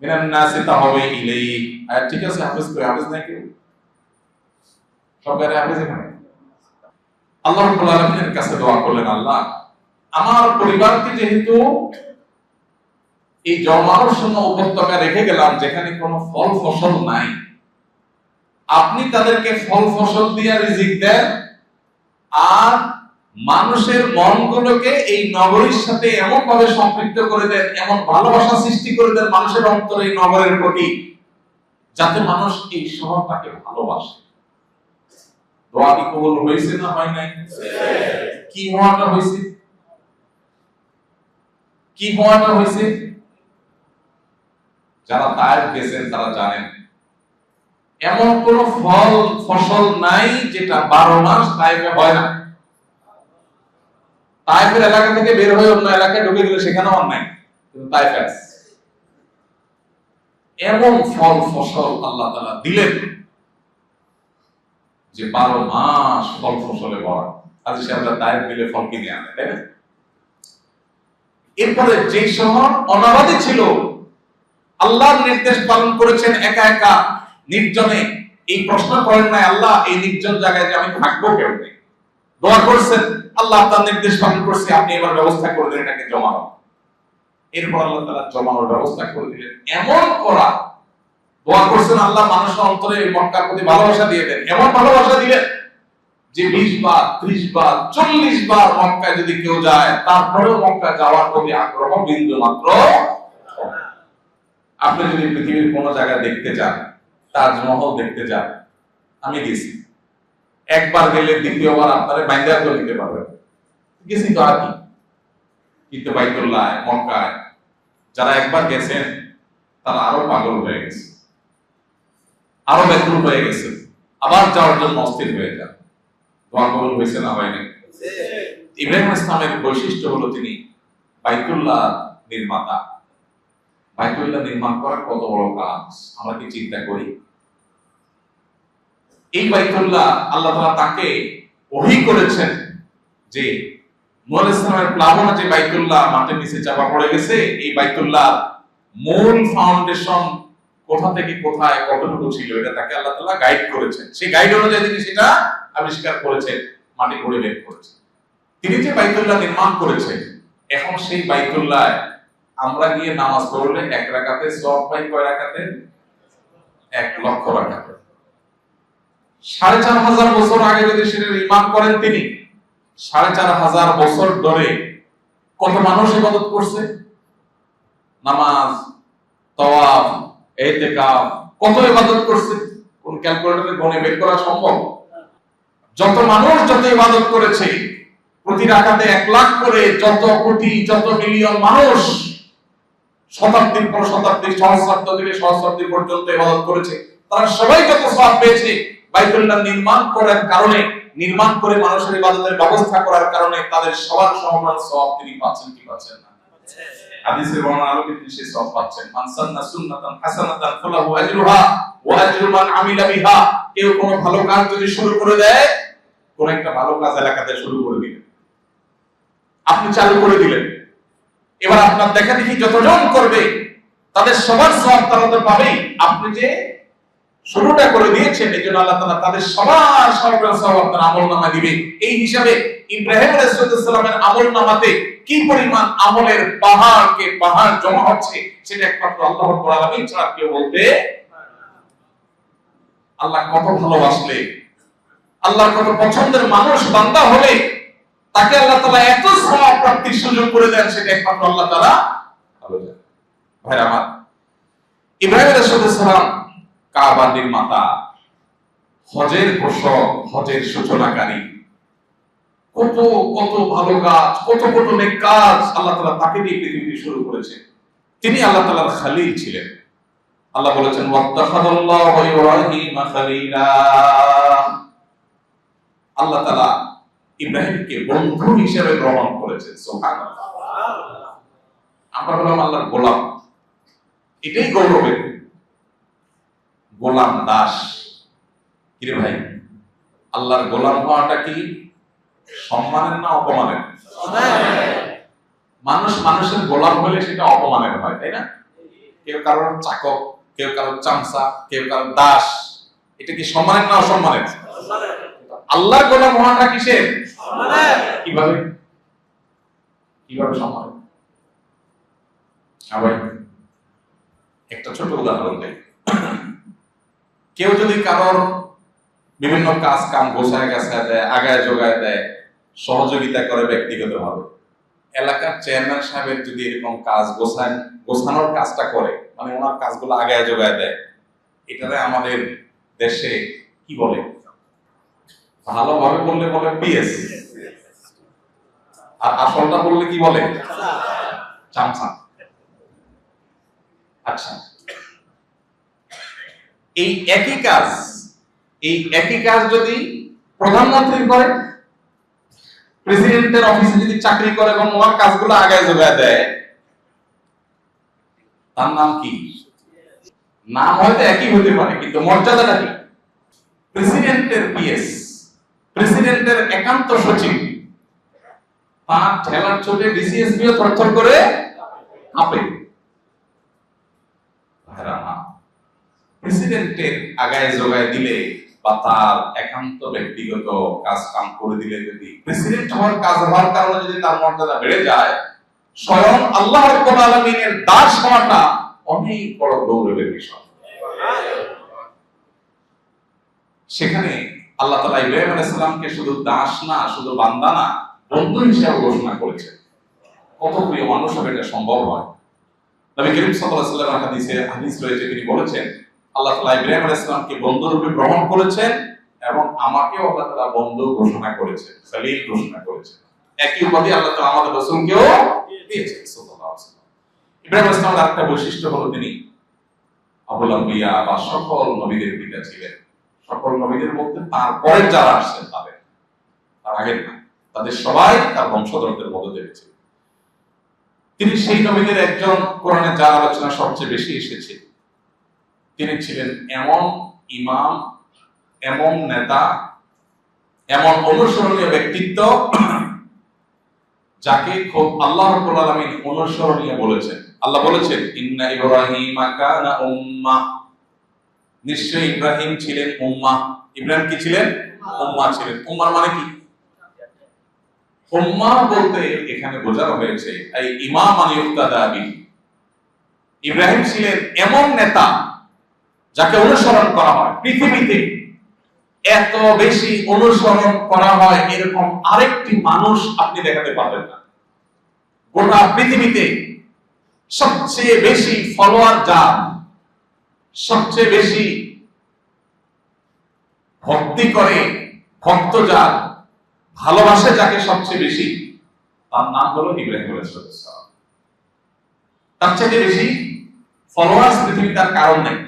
মিনান নাসি তাহওয়ি ইলাইহি। আয়াত ঠিক আছে? হাফেজ করে, হাফেজ নাই কেউ? সবাই হাফেজ এখানে? আল্লাহ রাব্বুল আলামিনের কাছে দোয়া করলেন, আল্লাহ, আমার পরিবারকে যেহেতু এই জনমানব শূন্য উপত্যকা রেখে গেলাম, যেখানে কোনো ফল ফসল নাই, আপনি তাদেরকে ফল ফসল দিয়ে রিজিক দেন, আর মানুষের মনগুলোকে এই নগরীর সাথে এমন ভাবে সম্পৃক্ত করে দেন, এমন ভালোবাসা সৃষ্টি করে দেন মানুষের অন্তরে এই নগরের প্রতি, যাতে মানুষ এই শহরটাকে ভালোবাসে। দোয়া কি কবুল হয়েছে না হয় নাই? কি হওয়াটা হয়েছে? কি হওয়াটা হয়েছে? যারা তায়েফ গেছেন তারা জানেন এমন কোন ফল ফসল নাই যেটা 12 মাস তায়েফে হয় না। তায়েফের এলাকা থেকে বের হয়ে অন্য এলাকায় ঢুকে গেলে সেখানেও অন্যায়, কিন্তু তায়েফে আছে এমন ফল ফসল আল্লাহ তাআলা দিলেন যে 12 মাস ফল ফসলে ভরা। আজ সে আমরা তায়েফ গেলে ফল কিনে আনে, তাই না? এরপরে যে শহর অনাবাদী ছিল, আল্লাহর নির্দেশ পালন করেছেন একা একা নির্জনে। এই প্রশ্ন করেন নাই আল্লাহ এই নির্জন জায়গায় যে আমি থাকবো কেমনে, দোয়া করছেন আল্লাহ আপনার নির্দেশ পালন করছে, আপনি এবার ব্যবস্থা করে দেন এটাকে জমানো। এরপর আল্লাহ তাআলা জমানোর ব্যবস্থা করে দিলেন। এমন করা দোয়া করছেন আল্লাহ মানুষের অন্তরে মক্কার প্রতি ভালোবাসা দিয়ে দেন, এমন ভালোবাসা দিলেন যে 20 বার 30 বার 40 বার মক্কায় যদি কেউ যায় তারপরেও মক্কা যাওয়ার প্রতি আগ্রহ বিন্দু মাত্র। আপনি যদি পৃথিবীর কোন জায়গায় দেখতে যান, তাজমহল দেখতে যান, আমি গেছি, একবার গেলে দ্বিতীয়বার আপনারা বাইন্দা করে নিতে পারবেন, গেছি তো আর কি। কিন্তু বাইতুল্লাহ মক্কায় যারা একবার গেছেন তারা আরো পাগল হয়ে গেছে, আরো ব্যাকুল হয়ে গেছে, আবার যাওয়ার জন্য অস্থির হয়ে যান। দোয়া কবুল হয়েছে না হয়নি? ইব্রাহিম ইসলামের বৈশিষ্ট্য হলো তিনি বাইতুল্লাহ নির্মাতা। বাইতুল্লাহ নির্মাণ করা কত বড় কাজ আমরা কি চিন্তা করি? এই বাইতুল্লাহ আল্লাহ তাআলা তাকে ওহী করেছেন যে নূহ আলাইহিস সালামের প্লাবনে যে বাইতুল্লাহ মাটির নিচে চাপা পড়ে গেছে, এই বাইতুল্লাহ মূল ফাউন্ডেশন কোথা থেকে কোথায় কতটুকু ছিল এটা তাকে আল্লাহ তাআলা গাইড করেছেন। সেই গাইড অনুযায়ী তিনি সেটা আবিষ্কার করেছেন, মাটি খুঁড়ে বের করেছেন। তিনি যে বাইতুল্লাহ নির্মাণ করেছেন, এখন সেই বাইতুল্লাহ আমরা গিয়ে নামাজ পড়লে এক রাকাতে সওয়াব পাই কয় রাকাতে? 1 লক্ষ রাকাতে। 4500 বছর আগে যদি সেটা নির্মাণ করেন তিনি, 4500 বছর ধরে কত মানুষ ইবাদত করছে? নামাজ, তাওয়াফ, ইতিকাফ, কত ইবাদত করছে? কোন ক্যালকুলেটরে গণে বের করা সম্ভব? যত মানুষ যত ইবাদত করেছে, প্রতি রাকাতে 1 লাখ করে যত কোটি যত মিলিয়ন মানুষ শতাব্দীর পর শতাব্দী, সহস্রাব্দ থেকে সহস্রাব্দী পর্যন্ত ইবাদত করেছে, তারা সবাই যত সওয়াব পেয়েছে বাইতুল্লাহ নির্মাণ করার কারণে, নির্মাণ করে মানুষের ইবাদতের ব্যবস্থা করার কারণে তাদের সবার সমান সওয়াব তিনি পাচ্ছেন কি পাচ্ছেন না? হাদিসের বর্ণনা আলোকে তিনি সেই সওয়াব পাচ্ছেন। মান সান্না সুন্নাতান হাসানাতান ফালাহু আজরুহা ওয়া আজরু মান আমিলা বিহা। কেউ কোনো ভালো কাজ যদি শুরু করে দেয়, কোন একটা ভালো কাজ এলাকাতে শুরু করে দিলেন, আপনি চালু করে দিলেন, এবার আপনার দেখা দেখি যতজন করবে তাদের সবার সওয়াব তারা তো পাবেই। আপনি যে শুরুটা করে দিয়েছেন এই জন্য আল্লাহ তাআলা তাদের সবার সওয়াব আপনার আমলনামায় দিবে। এই হিসাবে ইব্রাহিম আলাইহিস সালামের আমলনামাতে কি পরিমাণ আমলের পাহাড়কে পাহাড় জমা হচ্ছে সেটা একমাত্র আল্লাহ রাব্বুল আলামিন ছাড়া কেউ বলতে। আল্লাহ কত ভালোবাসলে, আল্লাহর কত পছন্দের মানুষ বান্দা হলে তাকে আল্লাহ তাআলা এত সওয়াব প্রাপ্তির সুযোগ করে দেন, সেটা একমাত্র আল্লাহ তাআলা ভালো জানেন। ভাইরা আমার, ইব্রাহিম আলাইহিস সালাম কাবার নির্মাতা, হজের ঘোষক, হজের সূচনাকারী, কত কত ভালো কাজ, কত কত নেক কাজ আল্লাহ তাআলা তাকে দিয়ে পৃথিবীতে শুরু করেছেন। তিনি আল্লাহ তাআলার খলিল ছিলেন। আল্লাহ বলেছেন ওয়াত্তাখাযাল্লাহু ইব্রাহিম খলিলা। আল্লাহ তাআলা ইব্রাহিমকে বন্ধু হিসেবে গ্রহণ করেছেন। সুবহানাল্লাহ। আমরা হলাম আল্লাহর গোলাম, এটাই গৌরবের। গোলাম দাস কিরে ভাই, আল্লাহর গোলাম হওয়াটা কি সম্মানের না অপমানের? মানুষ মানুষের গোলাম হলে সেটা অপমানের হয়, তাই না? কেউ কারোর চাকর, কেউ কারোর চামচা, কেউ কারোর দাস, এটা কি সম্মানের না অসম্মানের? আল্লাহর গোলাম হওয়াটা কিসের? কিভাবে কিভাবে সম্মানের? একটা ছোট উদাহরণ দেই। কেউ যদি কারোর বিভিন্ন কাজ কাম গোছায় গাছায় দেয়, আগায় যোগায় দেয়, সহযোগিতা করে ব্যক্তিগতভাবে, এলাকার চেয়ারম্যান সাহেবের যদি এরকম কাজ গোছানোর কাজটা করে, মানে ওনার কাজগুলো আগায় যোগায় দেয়, এটারে আমাদের দেশে কি বলে, ভালোভাবে বললে বলে পিএস, আর আসলটা বললে কি বলে, চামচা। আচ্ছা, এই একই কাজ যদি প্রধানমন্ত্রী করে, প্রেসিডেন্টের অফিসে যদি চাকরি করে এবং ওনার কাজগুলো আগায় যোগায় দেয়, তার নাম কি? নাম হয়তো একই হতে পারে, কিন্তু মর্যাদাটা কি? প্রেসিডেন্টের পিএস, প্রেসিডেন্টের একান্ত সচিব, তার ঠেলার চোটে ডিসিএসবিও থরথর করে কাঁপে। প্রেসিডেন্টের আগায় যোগায় দিলে বা তার একান্ত ব্যক্তিগত কাজ কাম করে দিলে, যদি প্রেসিডেন্ট হওয়ার কাজ হওয়ার কারণে যদি তার মর্যাদা বেড়ে যায়, স্বয়ং আল্লাহ রাব্বুল আলামিনের দাস হওয়াটা অনেক বড় গৌরবের বিষয়। সেখানে আল্লাহ তাআলা ইব্রাহিম আলাইহিস সালামকে শুধু দাস না, শুধু বান্দা না, বন্ধু হিসেবে ঘোষণা করেছেন। কত প্রিয় মানুষ হবে এটা সম্ভব হয়? নবী করিম সাল্লাল্লাহু আলাইহি ওয়াসাল্লাম হাদিস রয়েছে, তিনি বলেছেন আল্লাহ তাআলা ইব্রাহিম আলাইহিস সালামকে বন্ধু রূপে গ্রহণ করেছেন এবং আমাকেও আল্লাহ তাআলা বন্ধু ঘোষণা করেছেন, খলিল ঘোষণা করেছেন। একই উপাধি আল্লাহ তাআলা আমাদের রাসূলকেও দিয়েছেন সাল্লাল্লাহু আলাইহি ওয়াসাল্লাম। ইব্রাহিম আলাইহিস সালামের একটা বৈশিষ্ট্য হলো তিনি আবুল আম্বিয়া বা সকল নবীদের পিতা ছিলেন। সকল নবীদের মধ্যে তার পরে যারা আসছেন তার আগের না, তাদের সবাই তার বংশধরদের মধ্যে দেখেছে। তিনি সেই নবীদের একজন, কোরআনে যার আলোচনা সবচেয়ে বেশি এসেছে। তিনি ছিলেন এমন ইমাম, এমন নেতা, এমন অনুসরণীয় ব্যক্তিত্ব, যাকে খুব আল্লাহ রাব্বুল আলামিন অনুসরণীয় বলেছেন। আল্লাহ বলেছেন ইন্না ইব্রাহিমা কানা উম্মাহ, নিশ্চয়ই ইব্রাহিম ছিলেন উম্মাহ। ইব্রাহিম কি ছিলেন? উম্মাহ ছিলেন। উম্মাহ মানে কি? উম্মাহ বলতে এখানে বোঝানো হয়েছে এই ইমাম মানে ইউক্তাদা বিহি। ইব্রাহিম ছিলেন এমন নেতা যাকে অনুসরণ করা হয়। পৃথিবীতে এত বেশি অনুসরণ করা হয় এরকম আরেকটি মানুষ আপনি দেখাতে পারবেন না। গোটা পৃথিবীতে সবচেয়ে বেশি ফলোয়ার যার, সবচেয়ে বেশি ভক্তি করে, ভক্ত যার, ভালোবাসে যাকে সবচেয়ে বেশি, তার নাম হলো ইব্রাহিম আলাইহিস সালাম। তার চেয়ে বেশি ফলোয়ার্স পৃথিবীতে তার কারণ নেই।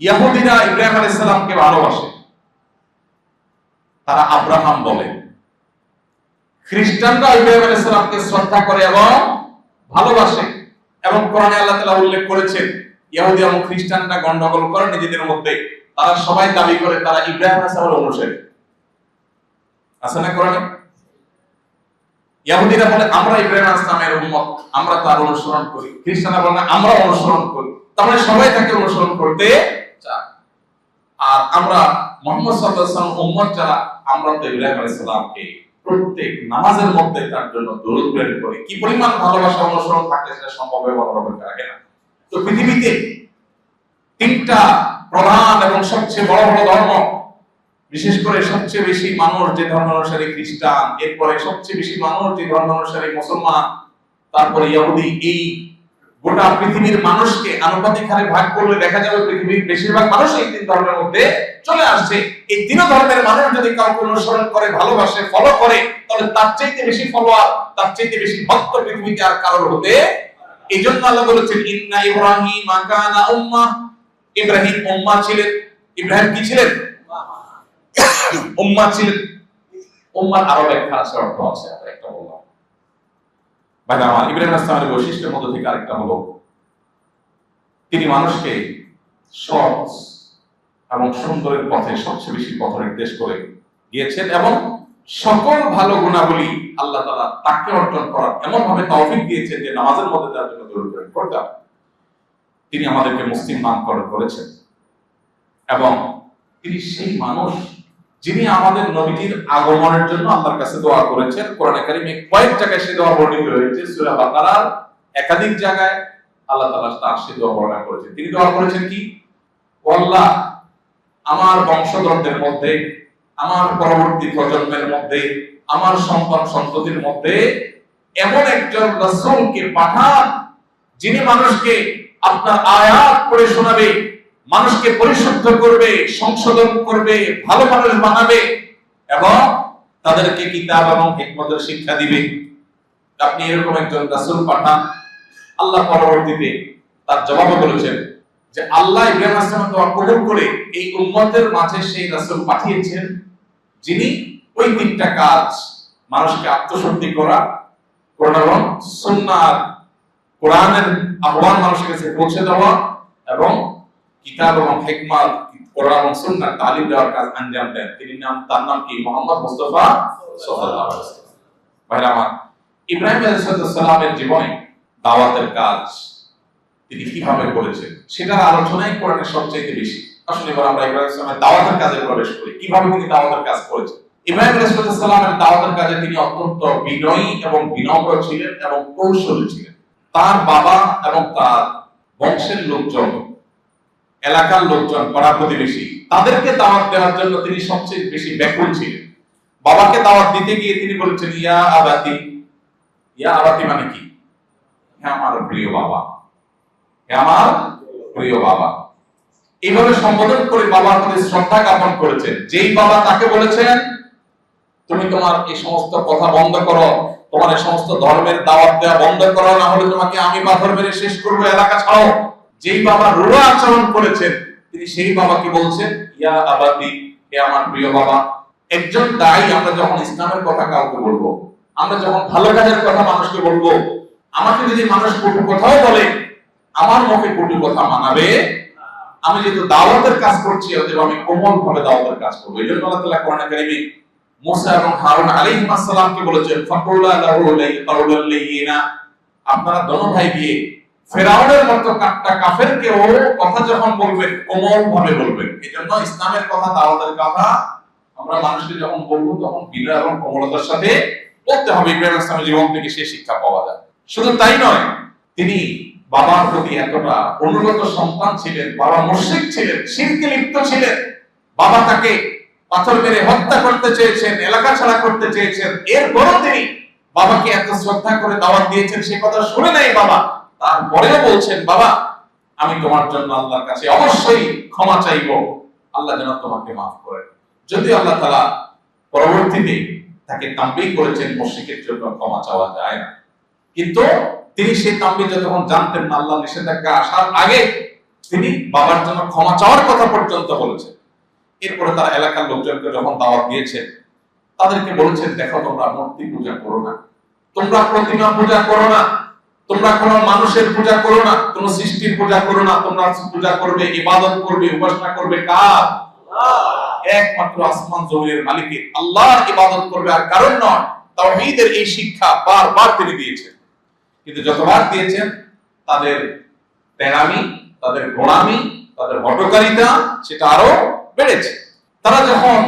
ইহুদিরা ইব্রাহিম আলাইহিস সালামকে ভালোবাসে, তারা আব্রাহাম বলে। খ্রিস্টানরা ইব্রাহিম আলাইহিস সালামকে শ্রদ্ধা করে এবং ভালোবাসে, এবং কোরআনে আল্লাহ তাআলা উল্লেখ করেছেন ইহুদি এবং খ্রিস্টানরা গন্ডগোল করে নিজেদের মধ্যে, তারা সবাই দাবি করে তারা ইব্রাহিম আলাইহিস সালামের অনুসারী। আছে না কোরআনে? ইহুদিরা বলে আমরা ইব্রাহিম আলাইহিস সালামের উম্মত, আমরা তার অনুসরণ করি। খ্রিস্টানরা বলে আমরা অনুসরণ করি। তার মানে সবাই তাকে অনুসরণ করতে চায়। আর আমরা মুহাম্মদ সাল্লাল্লাহু আলাইহি ওয়াসাল্লাম উম্মত যারা, আমরা তো ইব্রাহিম আলাইহিস সালামকে প্রত্যেক নামাজের মধ্যে তার জন্য দরুদ প্রেরণ করি। কি পরিমাণ ভালোবাসা অনুসরণ থাকলে সেটা সম্ভব হবে বলা হবে না। তো পৃথিবীতে তিনটা প্রধান এবং সবচেয়ে বড় বড় ধর্ম, বিশেষ করে সবচেয়ে বেশি মানুষ যে ধর্ম অনুসারী খ্রিস্টান, এরপরে সবচেয়ে বেশি মানুষ যে ধর্ম অনুসারী মুসলমান, তারপরে ইহুদি, এই গোটা পৃথিবীর মানুষকে আনুপাতিক হারে ভাগ করলে দেখা যাবে পৃথিবীর বেশিরভাগ মানুষ এই তিন ধর্মের মধ্যে চলে আসছে। এই তিন ধর্মের মানুষ যদি কাউকে অনুসরণ করে, ভালোবাসে, ফলো করে, তাহলে তার চাইতে বেশি ফলোয়ার, তার চাইতে বেশি ভক্ত পৃথিবীতে আর কারোর হতে। এই জন্য আল্লাহ বলেছেন ইন্না ইব্রাহিমা কানা উম্মাহ, ইব্রাহিম উম্মাহ ছিলেন। ইব্রাহিম কি ছিলেন? উম্মাহ ছিলেন। উম্মাহর আরো ব্যাখ্যা আছে, অর্থ আছে, একটা বললাম। ভাই আমার ইব্রাহিম আলাইহিস সালামের বৈশিষ্ট্যের মধ্যে থেকে আরেকটা হলো তিনি মানুষকে সৎ এবং সুন্দরের পথে সবচেয়ে বেশি পথ নির্দেশ করে গিয়েছেন, এবং সকল ভালো গুণাবলী আল্লাহ তাআলা তাকে অর্জন করার এমন ভাবে তৌফিক দিয়েছেন যে নামাজের মধ্যে তার জন্য দরুদ প্রেরণ করতে হবে। তিনি আমাদেরকে মুসলিম নামকরণ করেছেন, এবং তিনি সেই মানুষ যিনি আমাদের নবীজির আগমনের জন্য আল্লাহর কাছে দোয়া করেছেন। কোরআনে কারিমে কয়েক জায়গায় সে দোয়া বর্ণিত হয়েছে। সূরা বাকারার একাধিক জায়গায় আল্লাহ তাআলা তার সে দোয়া বর্ণনা করেছেন। তিনি দোয়া করেছেন কি? আল্লাহ, আমার বংশধরদের মধ্যে, আমার পরবর্তী প্রজন্মের মধ্যে, আমার সন্তান সন্ততির মধ্যে এমন একজন রাসূলকে পাঠান, যিনি মানুষকে আপনার আয়াত পড়ে শোনাবে, মানুষকে পরিশুদ্ধ করবে, সংশোধন করবে, ভালো মানুষ বানাবে এবং তাদেরকে কিতাব এবং হিকমতের শিক্ষা দিবে। আপনি এরকম একজন রাসূল পাঠান। আল্লাহ পরবর্তীতে তার জবাবে বলেছেন যে আল্লাহ ইব্রাহিম আলাইহিস সালামের দোয়া কবুল করে এই উম্মতের মাঝে সেই রাসূল পাঠিয়েছেন, যিনি ওই তিনটা কাজ, মানুষকে আত্মশুদ্ধি করা, কোরআন এবং সুন্নাহ, কোরআনের আহ্বান মানুষের কাছে পৌঁছে দেওয়া এবং কিতাব এবং হিকমত, কোরআন এবং সুন্নাহ তালিম দেওয়ার কাজ আঞ্জাম দেন। তার নাম কি? মুহাম্মদ মুস্তাফা সাল্লাল্লাহু আলাইহি ওয়াসাল্লাম। ভাইরা আমার, ইব্রাহিম আলাইহিস সালামের জীবনে দাওয়াতের কাজ তিনি কিভাবে করেছেন সেটার আলোচনাই কোরআনের সবচেয়ে বেশি। আসলে এবার আমরা ইব্রাহিম আলাইহিস সালামের দাওয়াতের কাজে প্রবেশ করি। কিভাবে তিনি দাওয়াতের কাজ করেছেন? ইব্রাহিম আলাইহিস সালামের দাওয়াতের কাজে তিনি অত্যন্ত বিনয়ী এবং বিনম্র ছিলেন এবং কৌশলী ছিলেন। তার বাবা এবং তার বংশের লোকজন, এলাকার লোকজন, পাড়া প্রতিবেশী, তাদেরকে দাওয়াত দেওয়ার জন্য তিনি সবচেয়ে বেশি ব্যাকুল ছিলেন। বাবাকে দাওয়াত দিতে গিয়ে তিনি বলেছেন ইয়া আবাতি। ইয়া আবাতি মানে কি? হে আমার প্রিয় বাবা, হে আমার প্রিয় বাবা। এইভাবে সম্বোধন করে বাবার প্রতি শ্রদ্ধা জ্ঞাপন করেছেন। যেই বাবা তাকে বলেছেন তুমি তোমার এই সমস্ত কথা বন্ধ করো, তোমার এই সমস্ত ধর্মের দাওয়াত দেওয়া বন্ধ করো, না হলে তোমাকে আমি পাথর মেরে শেষ করবো, এলাকা ছাড়ো। যেই বাবা রূঢ় আচরণ করেছেন তিনি সেই বাবাকে বলছেন ইয়া আবাতি, হে আমার প্রিয় বাবা। একজন দায়ী, আমরা যখন ইসলামের কথা কাউকে বলবো, আমরা যখন ভালো কাজের কথা মানুষকে বলবো, আমাকে যদি মানুষ কটু কথাও বলে, আমার মুখে কটু কথা মানাবে। আমি যেহেতু দাওয়াতের কাজ করছি, অতএব আমি কোমল ভাবে দাওয়াতের কাজ করবো। এই জন্য আল্লাহ তাআলা কোরআনে কারীমে মুসা এবং হারুন আলাইহিস সালামকে বলেছেন ফাকুলা লাহু কাওলান লাইয়িনা, আপনারা দোনো ভাই গিয়ে ফেরাউনের মতো কাট্টা কাফেরকে ও কথা যখন বলবেন কোমল ভাবে বলবেন। এজন্য ইসলামের কথা, দাওয়াতের কথা আমরা মানুষকে যখন বলবো তখন বিনয় এবং কোমলতার সাথে বলতে হবে। ইব্রাহিম ইসলামের জীবন থেকে সেই শিক্ষা পাওয়া যায়। শুধু তাই নয়, তিনি বাবার প্রতি এতটা অনুগত সন্তান ছিলেন। বাবা মুশরিক ছিলেন, শিরকে লিপ্ত ছিলেন। বাবা তাকে পাথর মেরে হত্যা করতে চেয়েছেন, এলাকা ছাড়া করতে চেয়েছেন। এরপরও তিনি বাবাকে এত শ্রদ্ধা করে দাওয়াত দিয়েছেন, সে কথা শুনে নাই বাবা। তারপরেও বলছেন বাবা, আমি তোমার জন্য আল্লাহর কাছে অবশ্যই ক্ষমা চাইবো, আল্লাহ যেন তোমাকে মাফ করেন। যদি আল্লাহ তাআলা পরবর্তীতে তাকে তাম্বিহ করেছেন মুশরিকের জন্য ক্ষমা চাওয়া যায় না, কিন্তু তিনি সেই তাম্বিহ যখন জানতেন না, আল্লাহ নিষেধাজ্ঞা আসার আগে তিনি বাবার জন্য ক্ষমা চাওয়ার কথা পর্যন্ত বলেছেন। এরপরে তার এলাকার লোকজনকে যখন দাওয়াত দিয়েছেন, তাদেরকে বলেছেন দেখো, তোমরা মূর্তি পূজা করো না, তোমরা প্রতিমা পূজা করো না, তোমরা কোন মানুষের পূজা করো না, কোন সৃষ্টির পূজা করো না। তোমরা পূজা করবে, ইবাদত করবে, উপাসনা করবে কার? একমাত্র আসমান জমিনের মালিকের আল্লাহর ইবাদত করবে, আর কারণ নয়। তাওহীদের এই শিক্ষা বারবার তিনি দিয়েছেন, কিন্তু যতবার দিয়েছেন তাদের তেড়ামি, তাদের গোড়ামি, তাদের হটকারিতা সেটা আরো বেড়েছে। তারা যখন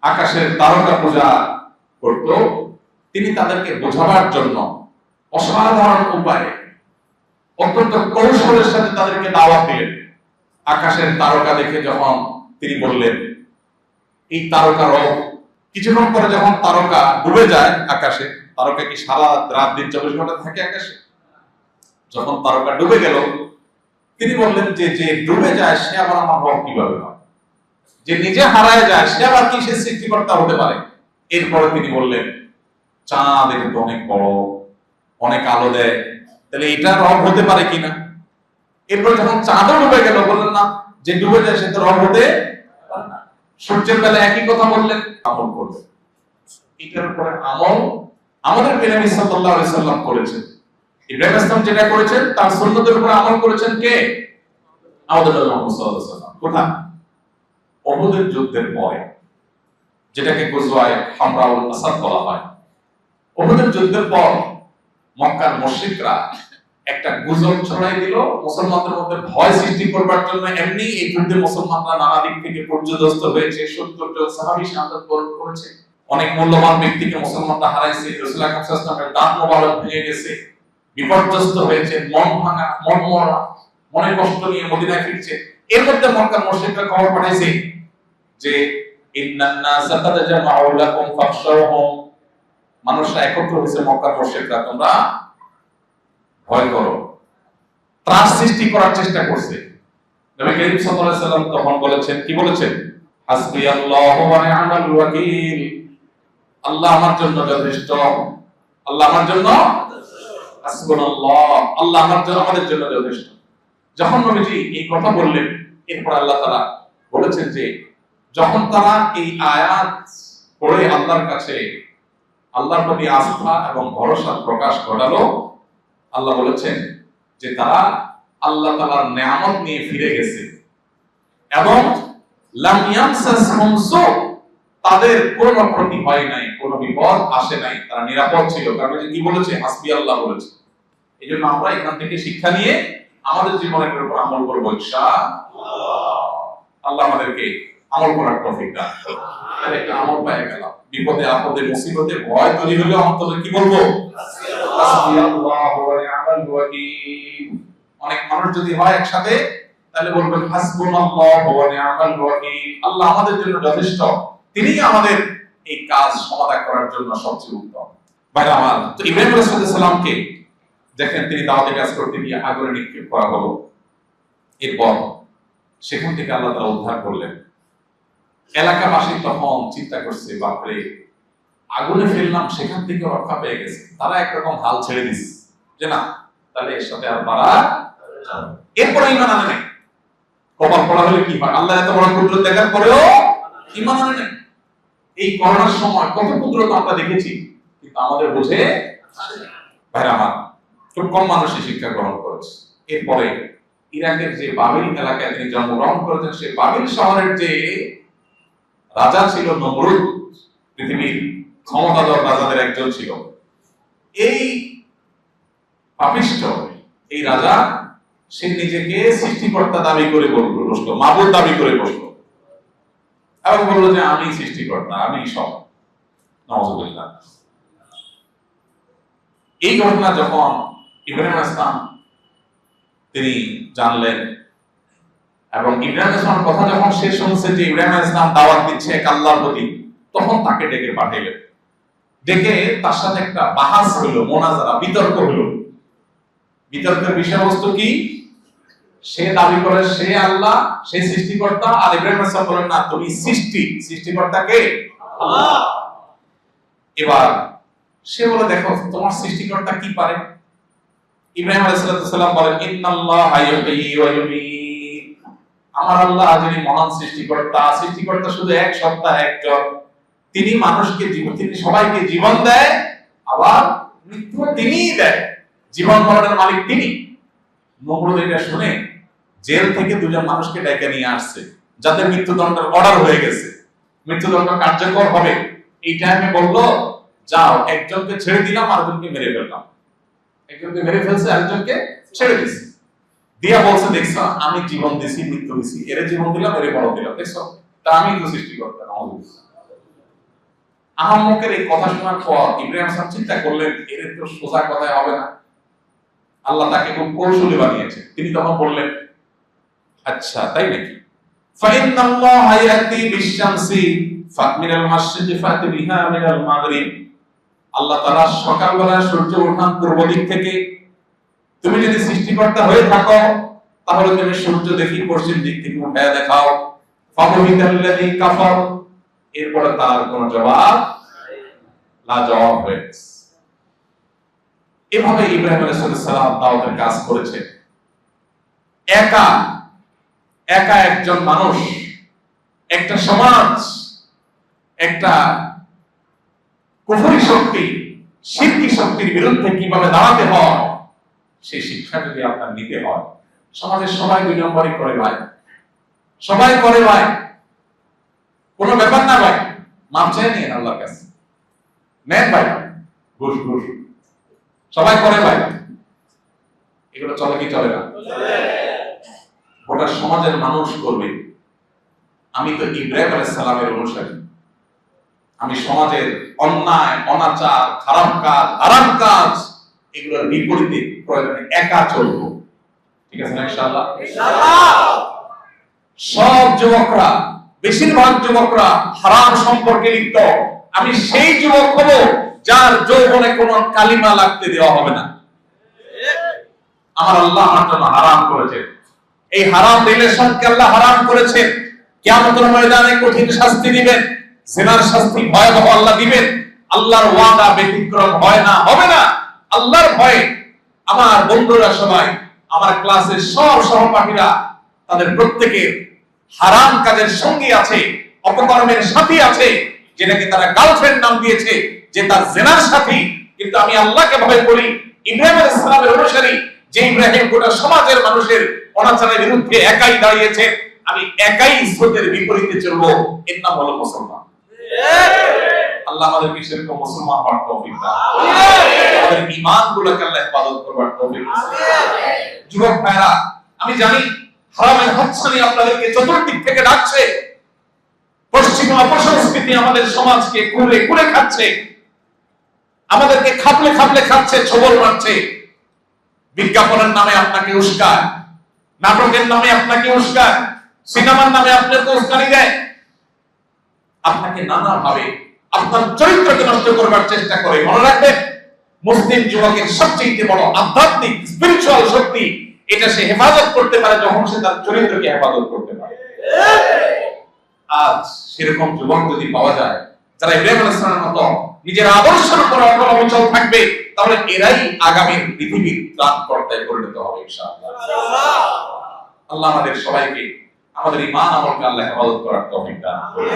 আকাশের তারকা পূজা করত, তিনি তাদেরকে বোঝাবার জন্য অসাধারণ উপায়ে অত্যন্ত কৌশলের সাথে তাদেরকে দাওয়াত দিলেন। আকাশের তারকা দেখে যখন তিনি বললেন এই তারকা রব, কিছুক্ষণ পরে যখন তারকা ডুবে যায় আকাশে, তারকা কি সারা রাত দিন 24 ঘন্টা থাকে আকাশে? যখন তারকা ডুবে গেল, তিনি বললেন যে যে ডুবে যায় সে আবার আমার রব কিভাবে হয়? যে নিজে হারায় যায় সে আবার কি সে সৃষ্টিকর্তা হতে পারে? এরপরে তিনি বললেন চাঁদ কিন্তু অনেক বড়, অনেক আলো দেয়, তাহলে এটা রব হতে পারে কিনা? এরপর যখন চাঁদও ডুবে গেল, বললেন না যে ডুবে যায় সে তো রব হতে পারে না। সূর্যের বেলা একই কথা বললেন, আমল করবে। এটার উপরে আমল আমাদের নবী সাল্লাল্লাহু আলাইহি সাল্লাম করেছেন। ইব্রাহিম ইসলাম যেটা করেছেন তার সুন্নতের উপরে আমল করেছেন কে? আমাদের নবী মুহাম্মদ সাল্লাল্লাহু আলাইহি সাল্লাম। কোথায়? উহুদের যুদ্ধের পরে, যেটাকে গজওয়ায়ে হামরাউল আসাদ বলা হয়। উহুদের যুদ্ধের পর মক্কার মুশরিকরা একটা গুজব ছড়াই দিল মুসলমানদের মধ্যে ভয় সৃষ্টি করবার জন্য। এমনি এই যুদ্ধে মুসলমানরা নানা দিক থেকে পর্যদস্ত হয়েছে, 70 জন সাহাবী শাহাদাত বরণ করেছে, অনেক মূল্যবান ব্যক্তিকে মুসলমানরা হারাইছে, রাসূল আকরাম সাল্লাল্লাহু আলাইহি ওয়াসাল্লামের দাঁত মোবারক ভেঙে গেছে, বিপর্যস্ত হয়েছে, মন ভাঙা, মন মরা, মনে কষ্ট নিয়ে মদিনায় ফিরছে। এর মধ্যে মক্কার মুশরিকরা খবর পাঠাইছে যে ইন্নান নাসা কাদ জামাউ লাকুম ফাখশাউহুম, মানুষরা একত্র হয়েছে, মক্কার মুশরিকরা তোমরা ভয় করো, ত্রাস সৃষ্টি করার চেষ্টা করছে। নবী করিম সাল্লাল্লাহু আলাইহি সাল্লাম তখন বলেছেন, কি বলেছেন? হাসবিয়াল্লাহু ওয়া নি'মাল ওয়াকিল, আল্লাহ আমার জন্য যথেষ্ট, আল্লাহ আমার জন্য হাসবুনাল্লাহ, আল্লাহ আমাদের জন্য যথেষ্ট। যখন নবীজি এই কথা বললেন, এরপর আল্লাহ তাআলা বলেছেন যে যখন তারা এই আয়াত পড়ে আল্লাহর কাছে আল্লাহর প্রতি আস্থা এবং ভরসা প্রকাশ ঘটালো, আল্লাহ বলেছেন যে তারা আল্লাহ তাআলার নিয়ামত নিয়ে ফিরে গেছে এবং লাম ইয়ামসাসহুম সু, তাদের কোনো ক্ষতি হয় নাই, কোনো বিপদ আসে নাই, তারা নিরাপদ ছিল। কারণ কি বলেছে? হাসবি আল্লাহ বলেছে। এই জন্য আমরা এখান থেকে শিক্ষা নিয়ে আমাদের জীবনের উপর আমল করবো ইনশাআল্লাহ। আল্লাহ আমাদেরকে আমল করার তৌফিক দান করুন। তাহলে একটা আমল পেয়ে গেলাম, বিপদে আপদে মুসিবতে ভয় তৈরি হলে অন্তরে কি বলবো? হাসবি আল্লাহ ওয়া নি'মাল ওয়াকিল। অনেক মানুষ যদি হয় একসাথে, তাহলে বলবেন হাসবুনাল্লাহু ওয়া নি'মাল ওয়াকিল, আল্লাহ আমাদের জন্য যথেষ্ট, তিনিই আমাদের এই কাজ সমাধান করার জন্য সবচেয়ে উত্তম। ভাইরা আমার, তো ইব্রাহিম আলাইহিস সালামকে দেখেন তিনি দাওয়াতের কাজ করতে গিয়ে আগুনে নিক্ষেপ করা হলো, এরপর সেখান থেকে আল্লাহ তাআলা উদ্ধার করলেন। এলাকাবাসী তখন চিন্তা করছে, বাপরে আগুনে ফেললাম, সেখান থেকে রক্ষা পেয়ে গেছে। তারা একরকম হাল ছেড়ে দিচ্ছে যে না, তাহলে এর সাথে আর পারা। এরপরে ঈমান আনে নাই। কপাল পড়া হলে কি হয়? আল্লাহ এত বড় কুদরত দেখার পরেও ঈমান আনে নাই। এই করোনার সময় কত কুদরত আমরা দেখেছি, কিন্তু আমাদের বুঝে ভাইরা আমার খুব কম মানুষই শিক্ষা গ্রহণ করেছে। এরপরে ইরাকের যে বাবিল এলাকায় তিনি জন্মগ্রহণ করেছেন, সেই বাবিল শহরের যে রাজা ছিল নমরুদ, পৃথিবীর ক্ষমতাধর রাজাদের একজন ছিল। এই পাপিষ্ঠ এই রাজা, সে নিজেকে সৃষ্টিকর্তা দাবি করে বসলো, মাবুদ দাবি করে বসলো এবং বললো যে আমি সৃষ্টিকর্তা, আমি সব। নাউযুবিল্লাহ। এই ঘটনা যখন ইব্রাহিম আলাইহিস সালাম তিনি জানলেন এবং ইব্রাহিম আলাইহিস সালামের কথা যখন সে শুনছে যে ইব্রাহিম আলাইহিস সালাম দাওয়াত দিচ্ছে এক আল্লাহর প্রতি, তখন তাকে ডেকে পাঠাইলেন। ডেকে তার সাথে একটা বাহাস হলো, মোনাজারা, বিতর্ক হলো। বিতর্কের বিষয়বস্তু কি? সে দাবি করে সে আল্লাহ, সে সৃষ্টিকর্তা, আর ইব্রাহিম আলাইহিস সালাম বলেন না, তুমি সৃষ্টিকর্তা কে? আল্লাহ। এবার সে বলে দেখো তোমার সৃষ্টিকর্তা কি পারে? ইব্রাহিম আলাইহিস সালাম বলেন ইন্নাল্লাহা ইউহয়ি ওয়া ইউমীত, আমার আল্লাহ যিনি মহান সৃষ্টিকর্তা শুধু এক সত্তা, একজন। তিনি মানুষকে জীবন, তিনি সবাইকে জীবন দেয়, আবার মৃত্যু তিনিই দেয়। জীবন মরণের মালিক তিনি। নমরুদ এটা শুনে জেল থেকে দুজন মানুষকে ডেকে নিয়ে আসছে, যাদের মৃত্যুদণ্ডের অর্ডার হয়ে গেছে, মৃত্যুদণ্ড কার্যকর হবে। এই টাইমে বললো যাও, একজনকে ছেড়ে দিলাম, আরেকজনকে মেরে ফেললাম। একজনকে মেরে ফেলছে, আরেকজনকে ছেড়ে দিছি। দিয়া বলছে দেখছো আমি জীবন দিছি, মৃত্যু দিছি, এরে জীবন দিলাম, এরে মরণ দিলাম, দেখছো? তা আমি তো সৃষ্টিকর্তা। আহম্মকের এই কথা শোনার পর ইব্রাহিম সাহেব চিন্তা করলেন এর তো সোজা কথায় হবে না, আল্লাহ তাকে খুব কৌশলী বানিয়েছে। তিনি তখন বললেন আচ্ছা তাই নাকি? ফাইন্নাল্লাহা ইয়াতি বিশ-শামসি ফামিনাল মাশরিকি ফাতি বিহা মিনাল মাগরিব, আল্লাহ তাআলা সকালবেলা সূর্য ওঠান পূর্ব দিক থেকে। তুমি যদি সৃষ্টিকর্তা হয়ে থাকো তাহলে তুমি সূর্য দেখি পশ্চিম দিক থেকে উঠায় দেখাও। ফাবহিতাল্লাযী কাফার, এরপরে তার কোনো জবাব না, জবাব হয়েছে। এভাবে ইব্রাহিম আলাইহিস সালাম দাওয়াতের কাজ করেছে। একা একজন মানুষ, একটা সমাজ, একটা কুফরি শক্তি, শিরকি শক্তির বিরুদ্ধে কিভাবে দাঁড়াতে হয়, সেই শিক্ষা যদি আপনার নিতে হয়। সমাজের সবাই 2 নম্বরই করে ভাই, সবাই করে ভাই, কোনো ব্যাপার না ভাই, মাপ চাই নিয়ে আল্লাহর কাছে নেন ভাই, ঘুষ সবাই করে ভাই। এগুলো চলে কি চলে না? গোটা সমাজের মানুষ করবে। আমি তো ইব্রাহিম আলাইহিস সালামের অনুসারী, আমি সমাজের অন্যায়, অনাচার, খারাপ কাজ, হারাম কাজ, এগুলোর বিপরীতে প্রয়োজনে একা চলবো। ঠিক আছে না ইনশাআল্লাহ? ইনশাআল্লাহ। সব যুবকরা, বেশিরভাগ যুবকরা হারাম সম্পর্কে লিপ্ত। আমি সেই যুবক হব যার যৌবনে কোনো কালিমা লাগতে দেওয়া হবে না। আমার আল্লাহ আমার জন্য হারাম করেছেন। এই হারাম রিলেশনকে আল্লাহ হারাম করেছেন। কিয়ামতের ময়দানে কঠিন শাস্তি দিবেন, জিনার শাস্তি ভয়াবহ আল্লাহ দিবেন। আল্লাহর ওয়াদা ব্যতিক্রম হয় না, হবে না। আল্লাহর ভয়ে আমার বন্ধুরা সবাই, আমার ক্লাসের সব সহপাঠীরা, তাদের প্রত্যেকের হারাম কাজের সঙ্গী আছে, অপকর্মের সাথী আছে, যেটাকে তারা গার্লফ্রেন্ড নাম দিয়েছে, যে তার জিনার সাথী। কিন্তু আমি আল্লাহকে ভয় করি। ইব্রাহিম আলাইহিস সালামের অনুসারী, যে ইব্রাহিম গোটা সমাজের মানুষের অনাচারের বিরুদ্ধে একাই দাঁড়িয়েছে, আমি একাই স্রোতের বিপরীতে চলবো। এর নাম হলো মুসলমান। আল্লাহ আমাদেরকে সেরকম মুসলমান হওয়ার তৌফিক দান করুন। আমাদের ঈমানগুলোকে আল্লাহ হেফাজত করবার তৌফিক দান করুন। যুবক ভাইরা, আমি জানি হারামের হাতছানি আপনাদেরকে চতুর্দিক থেকে ডাকছে। পশ্চিমা অপসংস্কৃতি আমাদের সমাজকে কুরে কুরে খাচ্ছে, আমাদেরকে খাপলে খাপলে খাচ্ছে, ছবল মারছে। বিজ্ঞাপনের নামে আপনাকে উস্কায়, নাটকের নামে আপনাকে উস্কায়, সিনেমার নামে আপনাকে উস্কানি দেয়, আপনাকে নানাভাবে আপনার চরিত্রকে নষ্ট করবার চেষ্টা করে। মনে রাখবেন, মুসলিম যুবকের সবচেয়ে বড় আধ্যাত্মিক স্পিরিচুয়াল শক্তি, এটা সে হেফাজত করতে পারে যখন সে তার চরিত্রকে হেফাজত করতে পারে। আজ সেরকম যুবক যদি পাওয়া যায় যারা ইব্রাহিম আলাইহিস সালামের মতো নিজের আদর্শের উপর অটল থাকবে, তাহলে এরাই আগামী পৃথিবীর ত্রাণকর্তায় পরিণত হবে ইনশাআল্লাহ। আল্লাহ আমাদের সবাইকে আমাদের ঈমান আমলকে আল্লাহ হেফাজত করার তৌফিক দান করুন।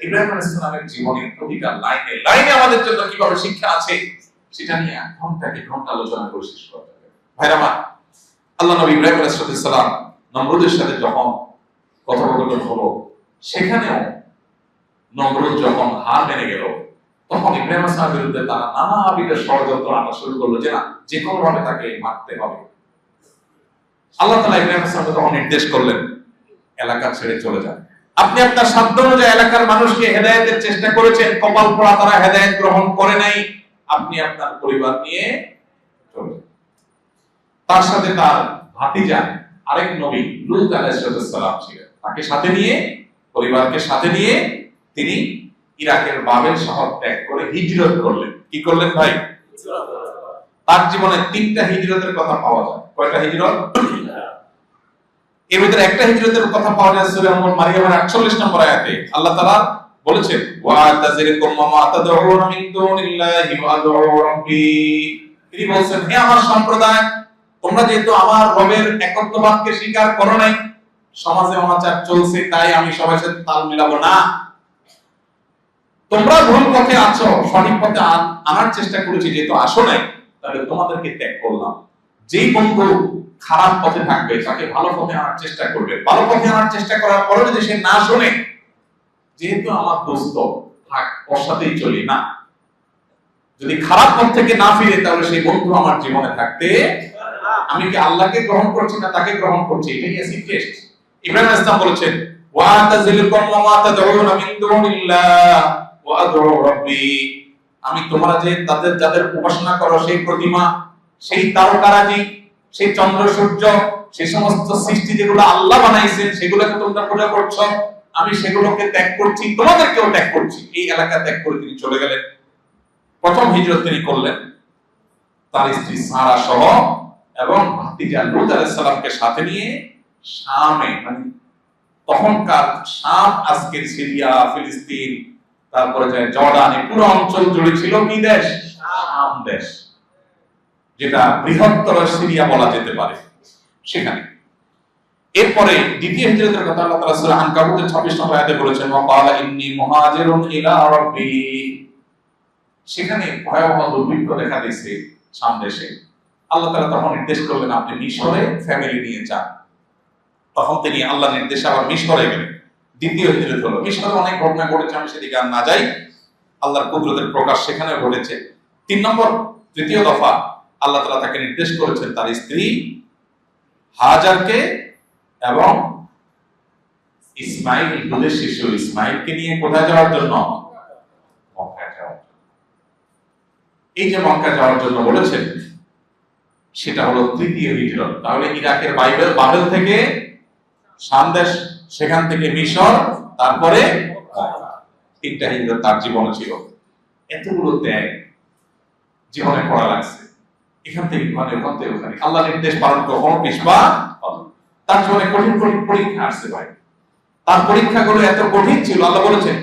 ইব্রাহিম আলাইহিস সালামের জীবনের প্রতিটা লাইনে লাইনে আমাদের জন্য কিভাবে শিক্ষা আছে, সেটা নিয়ে ঘন্টাকে ঘন্টা আলোচনা করে শেষ করা যাবে। ভাইরা আমার, আল্লাহ নবী ইব্রাহিম আলাইহিস সালাম নমরুদের সাথে যখন কথোপকথন হলো, সেখানেও নমরুদ যখন হার মেনে গেল, তখন ইব্রাহিম আলাইহিস সালামের বিরুদ্ধে তারা নানাবিধ ষড়যন্ত্র আনা শুরু করলো যে না, যে কোনো ভাবে তাকে মারতে হবে। আল্লাহ তাআলা ইব্রাহিম আলাইহিস সালামকে তখন নির্দেশ করলেন, এলাকা ছেড়ে চলে যান। আপনি আপনার সাধ্য অনুযায়ী এলাকার মানুষকে হেদায়েতের চেষ্টা করেছেন, কপাল পোড়া তারা হেদায়েত গ্রহণ করে নাই, আপনি আপনার পরিবার নিয়ে চলে যান। তার সাথে তার ভাতিজা আরেক নবী লূত আলাইহিস সালাম ছিলেন, তাকে সাথে নিয়ে, পরিবারকে সাথে নিয়ে তিনি ইরাকের বাবেল শহর ত্যাগ করে হিজরত করলেন। কি করলেন ভাই? তার জীবনে 3টা হিজরতের কথা পাওয়া যায়। কয়টা হিজরত? এর ভিতরে একটা হিজরতের কথা পাওয়া যায় সূরা মারিয়ামের 48 নম্বর আয়াতে। আল্লাহ তাআলা বলেছেন, ওয়া তাযরিকুম মা তাদউন মিন দুনিল্লাহি ওয়া আদউ রাব্বি। তিনি বলেন, হে আমার সম্প্রদায়, তোমরা যেহেতু আমার রবের একত্ববাদকে স্বীকার করো নাই, সমাজে অনাচার চলছে, তাই আমি সবার সাথে তাল মিলাবো না। তোমরা ভুল পথে আছো, সঠিক পথে আনার চেষ্টা করেছি, যেহেতু আসো নাই, তাহলে তোমাদেরকে ত্যাগ করলাম। যেই বন্ধু খারাপ পথে থাকবে, তাকে ভালো পথে আনার চেষ্টা করবে। ভালো পথে আনার চেষ্টা করার পরে যদি সে না শোনে, যেহেতু আমার দোস্ত, থাক, ওর সাথেই চলি না। যদি খারাপ পথ থেকে না ফিরে, তাহলে সেই বন্ধু আমার জীবনে থাকতে, আমি কি আল্লাহকে গ্রহণ করছি না তাকে গ্রহণ করছি, এটাই অ্যাসিড টেস্ট। ইব্রাহিম আলাইহিস সালাম বলেছেন, ওয়া তাযলিকুম মা তাদউনা মিন দুনিল্লাহ ওয়া আদউ রাব্বি। আমি তোমরা যে যাদের উপাসনা করো, সেই প্রতিমা, সেই তারকারাজি, সেই চন্দ্র সূর্য, সেই সমস্ত সৃষ্টি যেগুলো আল্লাহ বানাইছেন, সেগুলোকে তোমরা পূজা করছো, আমি সেগুলোকে ত্যাগ করছি, তোমাদেরকেও ত্যাগ করছি। এই এলাকা ত্যাগ করে তিনি চলে গেলেন। প্রথম হিজরত তিনি করলেন তার স্ত্রী সারা সহ এবং ভাতিজা লূত আলাইহিস সালামকে সাথে নিয়ে শামে, মানে তখনকার শাম, আজকের সিরিয়া, ফিলিস্তিন, তারপরে যায় জর্ডান, এই পুরো অঞ্চল জুড়ে ছিল কি দেশ? শাম দেশ, যেটা বৃহত্তর সিরিয়া বলা যেতে পারে, সেখানে। এরপরে দ্বিতীয় হিজরতের কথা আল্লাহ তাআলা সূরা আনকাবুতের 26 নম্বর আয়াতে বলেছেন, ওয়া ক্বালা ইন্নী মুহাজিরুন ইলা রাব্বি। সেখানে ভয়াবহ দুর্ভিক্ষ দেখা দিয়েছে শাম দেশে। আল্লাহ তাআলা তখন নির্দেশ করলেন, আপনি মিশরে ফ্যামিলি নিয়ে যান। তখন তিনি আল্লাহর নির্দেশে আবার মিশরে গেলেন। দ্বিতীয় হিজরত হলো। মিশরে অনেক ঘটনা ঘটেছে, আমি সেদিকে আর না যাই, আল্লাহর কুদরতের প্রকাশ সেখানে ঘটেছে। 3 নম্বর, তৃতীয় দফা, আল্লাহ তাআলা তাকে নির্দেশ করেছেন তার স্ত্রী হাজারকে এবং ইসমাইল, দুধের শিশু ইসমাইলকে নিয়ে কোথায় যাওয়ার জন্য? মক্কা যাওয়ার। এই যে মক্কা যাওয়ার জন্য বলেছেন, সেটা হলো তৃতীয় হিজরত। তাহলে ইরাকের বাবেল থেকে শাম দেশ সেখান থেকে মিশর, তারপরে তিনটা হিজরত তার জীবনে ছিল। এতগুলো ত্যাগ জীবনে করা লাগছে, এখান থেকে ওখান থেকে ওখানে, আল্লাহ নির্দেশ পালন করে কোনো পিছপা। তার জীবনে কঠিন কঠিন পরীক্ষা আসছে ভাই। তার পরীক্ষাগুলো এত কঠিন ছিল, আল্লাহ বলেছেন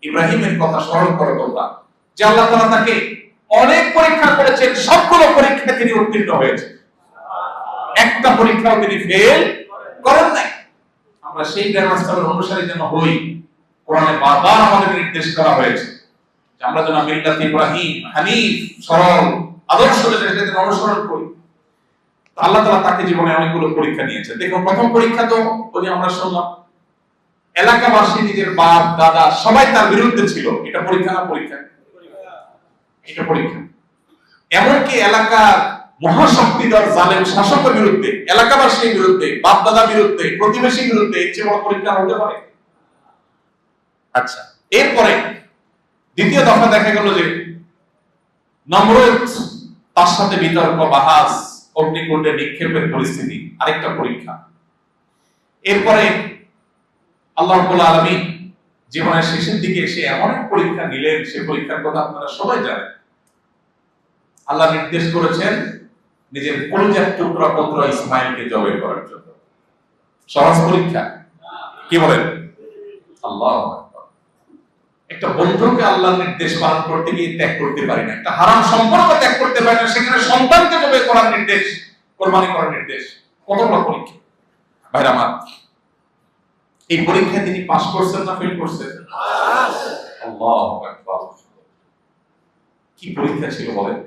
ইব্রাহিমের কথা স্মরণ করো তোমরা, যে আল্লাহ তাআলা তাকে অনেক পরীক্ষা করেছেন, সবগুলো পরীক্ষায় তিনি উত্তীর্ণ হয়েছেন, একটা পরীক্ষাও তিনি ফেল করেন নাই। আমরা সেই গ্রামার অনুসারী যেন হই, কোরআনে বারবার আমাদের নির্দেশ করা হয়েছে যে আমরা যেন মিল্লাত ইব্রাহিম হানিফ সরল আদর্শ যেটা অনুসরণ করি। আল্লাহ তাআলা তাকে জীবনে অনেকগুলো পরীক্ষা নিয়েছেন। দেখুন, প্রথম পরীক্ষা তো ওই আমরা শুনলাম, এলাকাবাসী, নিজের বাপ দাদা সবাই তার বিরুদ্ধে ছিল। এটা পরীক্ষা না পরীক্ষা? এটা পরীক্ষা। এমনকি এলাকার মহাশক্তিধর জালেম শাসকের বিরুদ্ধে, এলাকাবাসীর বিরুদ্ধে, বাপ দাদার বিরুদ্ধে, প্রতিবেশীর বিরুদ্ধে, এর চেয়ে বড় পরীক্ষা হতে পারে? আচ্ছা, এরপরে দ্বিতীয় দফা দেখা গেল যে নমরুদ, তার সাথে বিতর্ক, বাহাস, অগ্নিকুণ্ডে নিক্ষেপের পরিস্থিতি, আরেকটা পরীক্ষা। এরপরে আল্লাহ রাব্বুল আলামিন জীবনের শেষের দিকে এসে এমন এক পরীক্ষা নিলেন, সে পরীক্ষার কথা আপনারা সবাই জানেন। আল্লাহ নির্দেশ করেছেন নিজের কলিজার টুকরা পুত্র ইসমাঈলকে জবাই করার জন্য। সহজ পরীক্ষা? কি বলেন? আল্লাহু আকবার। একটা বন্ধুকে আল্লাহর নির্দেশ পালন করতে গিয়ে ত্যাগ করতে পারি না, একটা হারাম সম্পর্ক ত্যাগ করতে পারি না, সেখানে সন্তানকে জবাই করার নির্দেশ, কুরবানি করার নির্দেশ, কত বড় পরীক্ষা ভাইরা আমার। এই পরীক্ষায় তিনি পাস করছেন না ফেল করছেন? পাস। আল্লাহু আকবার। কি পরীক্ষা ছিল বলেন?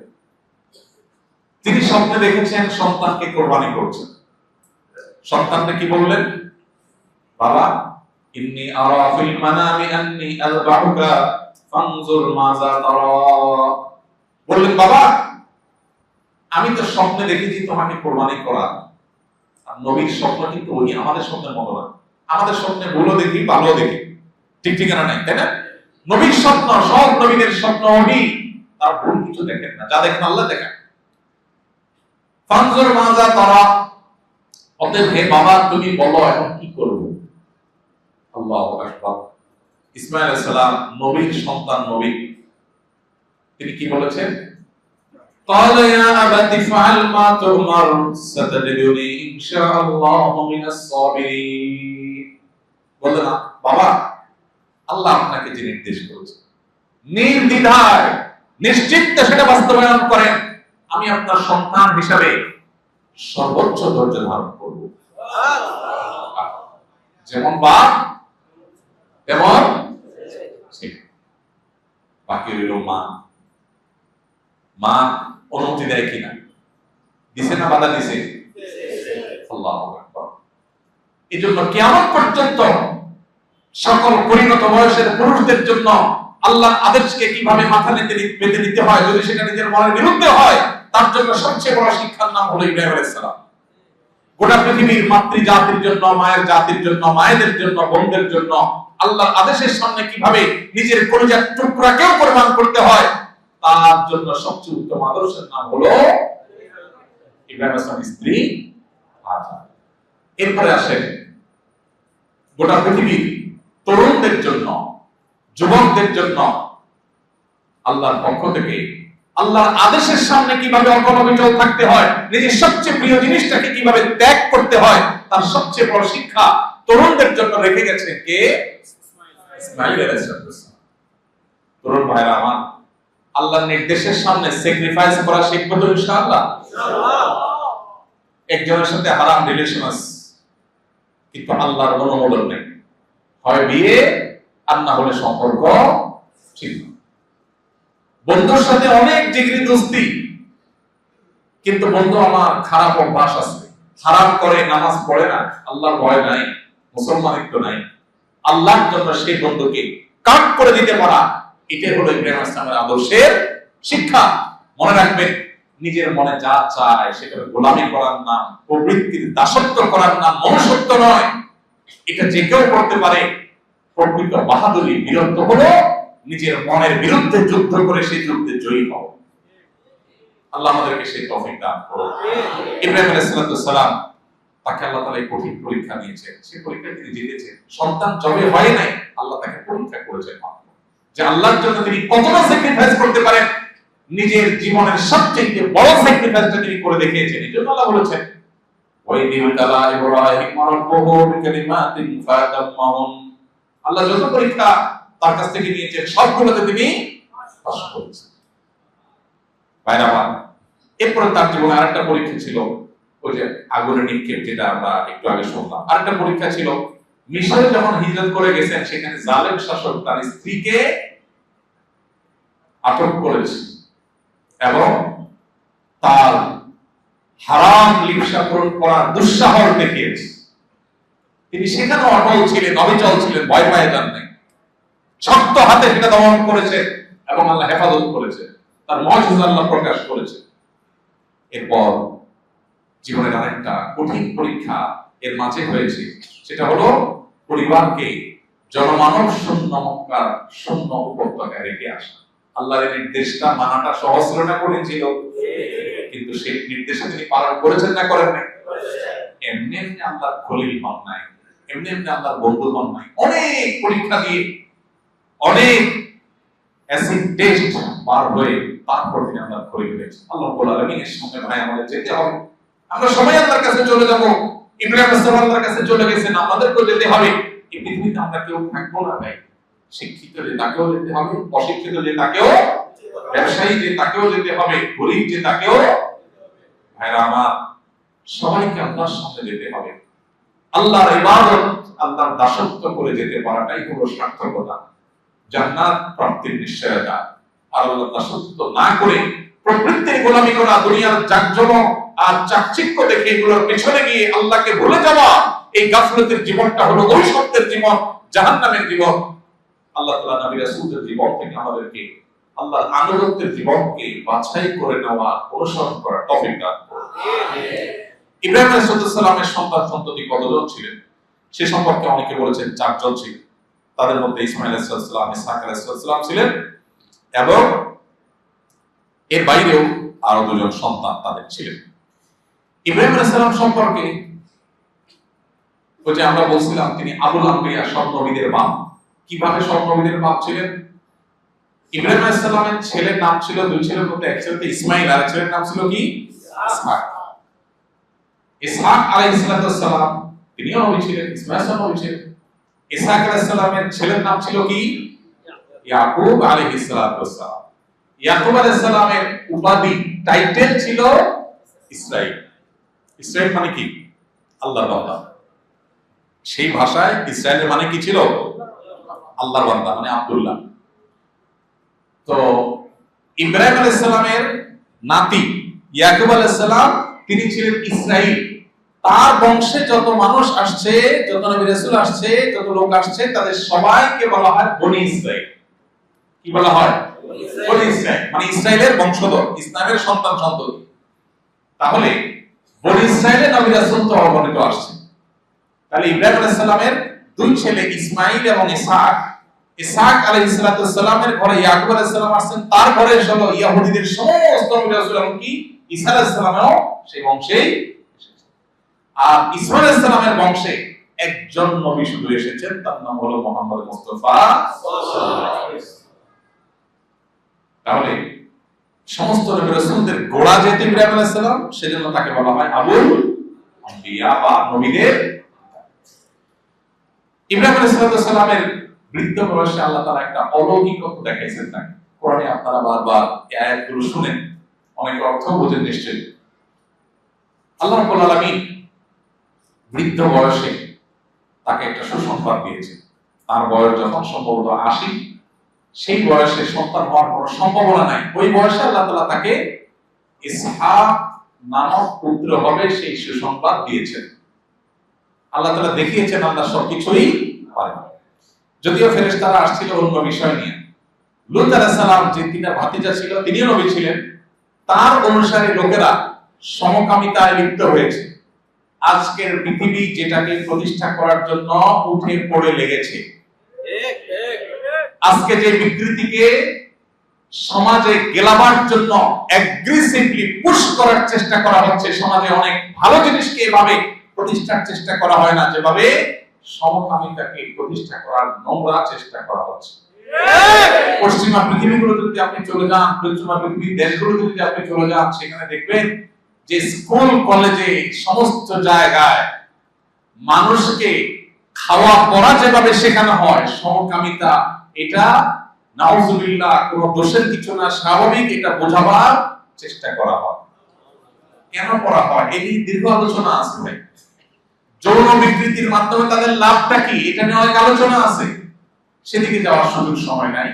তিনি স্বপ্নে দেখেছেন সন্তানকে কোরবানি করছেন। সন্তানকে কি বললেন? বাবা, ইন্নী আরা ফিল মানামি আন্নী আযবাহুকা ফানজুর মাযা তারা। বললেন, বাবা, আমি তো স্বপ্নে দেখেছি তোমাকে কোরবানি করা। আর নবীর স্বপ্ন কিন্তু ওই আমাদের স্বপ্নের মতো না। আমাদের স্বপ্নে ভুলও দেখি, ভালো দেখি, ঠিক ঠিকানা নাই, তাই না? নবীর স্বপ্ন, সব নবীদের স্বপ্ন ওই, তার ভুল কিছু দেখেন না, যা দেখেন আল্লাহ দেখেন। ফানজুর মাযা তারা, অতএব হে বাবা তুমি বলো এখন কি করব? আল্লাহু আকবার। ইসমাঈল আলাইহিস সালাম নবীর সন্তান, নবী, তিনি কি বলেছেন? قال يا أبت افعل ما تؤمر ستجدني إن شاء الله من الصابرين। বললেন, বাবা, আল্লাহ আপনাকে যে নির্দেশ করেছে নির্দ্বিধায় নিশ্চিন্তে সেটা বাস্তবায়ন করেন, আমি আপনার সন্তান হিসাবে সর্বোচ্চ ধৈর্য ধারণ করব। যেমন বাপ তেমন ছেলে। বাকি রইল মা। মা অনুমতি দেয় কিনা? দিছে না বাধা দিছে? আল্লাহু আকবার। এজন্য কিয়ামত পর্যন্ত সকল পরিণত বয়সের পুরুষদের জন্য আল্লাহর আদেশকে কিভাবে মাথা পেতে নিতে হয়, যদি সেটা নিজের মনের বিরুদ্ধে হয়, তার জন্য সবচেয়ে বড় শিক্ষার নাম হলো ইব্রাহিম আলাইহিস সালাম। গোটা পৃথিবীর মাতৃ জাতির জন্য, মায়ের জাতির জন্য, মায়েদের জন্য, বোনদের জন্য আল্লাহর আদেশের সামনে কিভাবে নিজের কলিজার টুকরাকেও কোরবান করতে হয়, তার জন্য সবচেয়ে উত্তম আদর্শের নাম হলো ইব্রাহিম আলাইহিস সালামের স্ত্রী হাজার। এরপরে আসেন গোটা পৃথিবীর তরুণদের জন্য, যুবকদের জন্য আল্লাহর পক্ষ থেকে আল্লাহর আদেশের সামনে কিভাবে অবিচল থাকতে হয়, নিজের সবচেয়ে প্রিয় জিনিসটাকে কিভাবে ত্যাগ করতে হয়, তার সবচেয়ে বড় শিক্ষা তরুণদের জন্য রেখে গেছে কে? ইসমাঈল আলাইহিস সালাম। তরুণ ভাইরা আমার, আল্লাহর নির্দেশের সামনে স্যাক্রিফাইস করা শিখবো তো ইনশাআল্লাহ। একজনের সাথে হারাম রিলেশন আছে, কিন্তু আল্লাহর অনুমোদন নেই, হয় বিয়ে আর না হলে সম্পর্ক ঠিক না। বন্ধুর সাথে অনেক ডিগ্রি দোস্তি, কিন্তু বন্ধু আমার খারাপ অভ্যাস আছে, হারাম করে, নামাজ পড়ে না, আল্লাহর ভয় নাই, মুসলমানিত্ব নাই, আল্লাহর জন্য সেই বন্ধুকে কাট করে দিতে পারা, এটাই হলো ইব্রাহিম আলাইহিস সালামের আদর্শের শিক্ষা। মনে রাখবেন, নিজের মনে যা চায় সেটা গোলামি করার নাম, প্রবৃত্তির দাসত্ব করার নাম মনুষ্যত্ব নয়। এটা যে কেউ করতে পারে। প্রকৃত বাহাদুরি, বীরত্ব হলো নিজের মনের বিরুদ্ধে যুদ্ধ করে সেই যুদ্ধে জয়ী হওয়া। আল্লাহ আমাদেরকে সেই তৌফিক দান করুন। ইব্রাহিম আলাইহিস সালাম, তাকে আল্লাহ তাআলা এই কঠিন পরীক্ষা নিয়েছেন, সেই পরীক্ষা তিনি জিতেছেন। সন্তান জবে হয় নাই, আল্লাহ তাকে পরীক্ষা করেছেন যে আল্লাহর জন্য তিনি কতটা স্যাক্রিফাইস করতে পারেন। নিজের জীবনের সবচেয়ে বড় স্যাক্রিফাইসটা তিনি করে দেখিয়েছেন। এজন্য আল্লাহ বলেছেন, ওয়াইদিলতালা ইব্রাহিম রাব্বুহু বিকালিমাতিন ফাতাম্মাহুন। আল্লাহ যত পরীক্ষা তার কাছ থেকে নিয়েছেন সবগুলোতে তিনি পাস করেছেন। বাইরাবা, এরপরে তার জীবনে আরেকটা পরীক্ষা ছিল, ওই যে আগুনের নিক্ষেপ, যেটা আমরা একটু আগে শুনলাম। আরেকটা পরীক্ষা ছিল, মিশরে যখন হিজরত করে গেছেন, সেখানে জালেম শাসক তার স্ত্রীকে আটক করেছে এবং তার হারাম লিপ্সা পূরণ করার দুঃসাহস দেখিয়েছে। তিনি সেখানে অটল ছিলেন, অবিচল ছিলেন, ভয় পায় যান নাই। শক্ত হাতে সেটা দমন করেছে এবং আল্লাহ হেফাজত করেছে, তার মুজিজা আল্লাহ প্রকাশ করেছে। এরপর জীবনের আরেকটা কঠিন পরীক্ষা এর মাঝে হয়েছে, সেটা হলো পরিবারকে জনমানব শূন্য মক্কার শূন্য উপত্যকায় রেখে আসা। আল্লাহর নির্দেশটা মানাটা সহজ ছিল না, কঠিন ছিল, কিন্তু সেই নির্দেশ তিনি পালন করেছেন না করেন নাই? এমনি এমনি আল্লাহর খলিল হন নাই, এমনি এমনি আল্লাহর বন্ধু হন নাই। অনেক পরীক্ষা দিয়ে, অনেক অ্যাসিড টেস্ট পার হয়ে তারপর তিনি আল্লাহর খলিল হয়েছে। আল্লাহ রাব্বুল আলামিনের সামনে ভাই আমাদের যেতে হবে। আমরা সবাই আল্লাহর কাছে চলে যাব। ইব্রাহিম আলাইহিস আল্লাহর কাছে চলে গেছেন, আমাদেরকেও যেতে হবে। এই পৃথিবীতে আমরা কেউ থাকবো না ভাই। শিক্ষিত যে তাকেও যেতে হবে, অশিক্ষিত যে তাকেও, ব্যবসায়ী যে তাকেও যেতে হবে, গরিব যে তাকেও। ভাইরা আমার, সবাইকে আল্লাহর সামনে যেতে হবে। আল্লাহর ইবাদত, আল্লাহর দাসত্ব করে যেতে পারাটাই হলো সার্থকতা, জান্নাত প্রাপ্তির নিশ্চয়তা। আর আল্লাহর দাসত্ব না করে প্রকৃতির গোলামি করা, দুনিয়ার জাকজমক আর চাকচিক্য দেখে এগুলোর পেছনে গিয়ে আল্লাহকে ভুলে যাওয়া, এই গাফলতের জীবনটা হলো অভিশপ্তের জীবন, জাহান্নামের জীবন। আল্লাহ তাআলা নবী রাসূলদের জীবন থেকে আমাদেরকে আল্লাহর আনুগত্যের জীবনকে বাছাই করে নেওয়া, অনুসরণ করার তৌফিক দান করুন। ইব্রাহিম আলাইহিস সালামের সন্তান সন্ততি কতজন ছিলেন সে সম্পর্কে অনেকে বলেছেন 4 জন ছিলেন। তাদের মধ্যে ইসমাঈল আলাইহিস সালাম, ইসহাক আলাইহিস সালাম ছিলেন এবং এর বাইরেও আরো 2 জন সন্তান তাদের ছিলেন। ইব্রাহিম আলাইহিস সালাম সম্পর্কে ওই যে আমরা বলছিলাম তিনি আবুল আম্বিয়া, সব নবীদের বাপ। কিভাবে সব নবীদের বাপ ছিলেন? ইব্রাহিম আলাইহিস সালামের ছেলের নাম ছিল, 2 ছেলের মধ্যে এক ছেলে ইসমাঈল, আর এক ছেলের নাম ছিল কি? ইসহাক। ইসহাক আলাইহিস সালাম তিনিও নবী ছিলেন, ইসমাঈল নবী ছিলেন। ইসহাক আলাইহিস সালামের ছেলের নাম ছিল কি? ইয়াকুব আলাইহিস সালাম। ইয়াকুব আলাইহিস সালামের উপাধি, টাইটেল ছিল ইসরাইল। ইসরাইল মানে কি? আল্লাহর বান্দা। সেই ভাষায় ইসরাইলের মানে কি ছিল? আল্লাহর বান্দা, মানে আব্দুল্লাহ। তো ইব্রাহিম আলাইহিস সালামের নাতি ইয়াকুব আলাইহিস সালাম তিনি ছিলেন ইসরাইল। তার বংশে যত মানুষ আসছে, যত নবী রাসূল আসছে, যত লোক আসছে, তাদের সবাইকে বলা হয় বনি ইসরাইল। কি বলা হয়? বনি ইসরাইল, মানে ইসরাইলের বংশধর, ইসলামের সন্তান সন্ততি। তাহলে বনি ইসরাইলে নবী রাসূল তো অগণিত আসছে। তাহলে ইব্রাহিম আলাইহিস সালামের 2 ছেলে ইসমাঈল এবং ইসহাক। ইসহাক আলাইহিস সালামের ঘরে ইয়াকুব আলাইহিস সালাম আসছেন, তার ঘরে হলো ইহুদিদের সমস্ত নবী রাসূল এবং কি ঈসা আলাইহিস সালামও সেই বংশেই এসেছেন। আর ইসমাঈল আলাইহিস সালামের বংশে একজন নবী শুধু এসেছেন, তার নাম হলো মুহাম্মদ মুস্তাফা সাল্লাল্লাহু আলাইহি ওয়াসাল্লাম। তাহলে সমস্ত নবী রাসূলদের গোড়া যেহেতু ইব্রাহিম আলাইহিস সালাম, সেজন্য তাকে বলা হয় আবুল আম্বিয়া বা নবীদের। ইব্রাহিম আলাইহিস সালামের বৃদ্ধ বয়সে আল্লাহ তাআলা একটা অলৌকিকত্ব দেখাইছেন তাকে। কোরআনে আপনারা বারবার এই আয়াতগুলো শুনেন, অনেক অর্থ বোঝেন নিশ্চয়ই। আল্লাহ রাব্বুল আলামিন বৃদ্ধ বয়সে তাকে একটা সুসংবাদ দিয়েছেন। তার বয়স যখন সম্ভবত 80, সেই বয়সে সন্তান হওয়ার কোনো সম্ভাবনা নাই। ওই বয়সে আল্লাহ তাআলা তাকে ইসহাক নামক পুত্র হবে সেই সুসংবাদ দিয়েছেন। আল্লাহ তাআলা দেখিয়েছেন আল্লাহ সবকিছুই পারেন। যদিও ফেরেশতারা আসছিল অন্য বিষয় নিয়ে। লূত আলাইহিস সালাম যে 3টা ভাতিজা ছিল, তিনিও নবী ছিলেন। তার অনুসারী লোকেরা সমকামিতায় লিপ্ত হয়েছে। আজকের পৃথিবী যেটাকে প্রতিষ্ঠা করার জন্য উঠে পড়ে লেগেছে, আজকে যে বিকৃতিকে সমাজে গেলাবার জন্য অ্যাগ্রেসিভলি পুশ করার চেষ্টা করা হচ্ছে। সমাজে অনেক ভালো জিনিসকে এভাবে প্রতিষ্ঠার চেষ্টা করা হয় না যেভাবে সমকামিতাকে প্রতিষ্ঠা করার নোংরা চেষ্টা করা হচ্ছে। পশ্চিমা পৃথিবীগুলোতে যদি আপনি চলে যান, পশ্চিমা পৃথিবীর দেশগুলোতে যদি আপনি চলে যান, সেখানে দেখবেন যে স্কুল কলেজে সমস্ত জায়গায় মানুষকে খাওয়া পড়া যেভাবে শেখানো হয়, সমকামিতা এটা নাউজুবিল্লাহ কোনো দোষের কিছু না, স্বাভাবিক, এটা বোঝাবার চেষ্টা করা হয়। কেন করা হয় এই দীর্ঘ আলোচনা আছে ভাই। যৌন বিকৃতির মাধ্যমে তাদের লাভটা কি এটা নিয়ে অনেক আলোচনা আছে, সেদিকে যাওয়ার সুযোগ সময় নাই।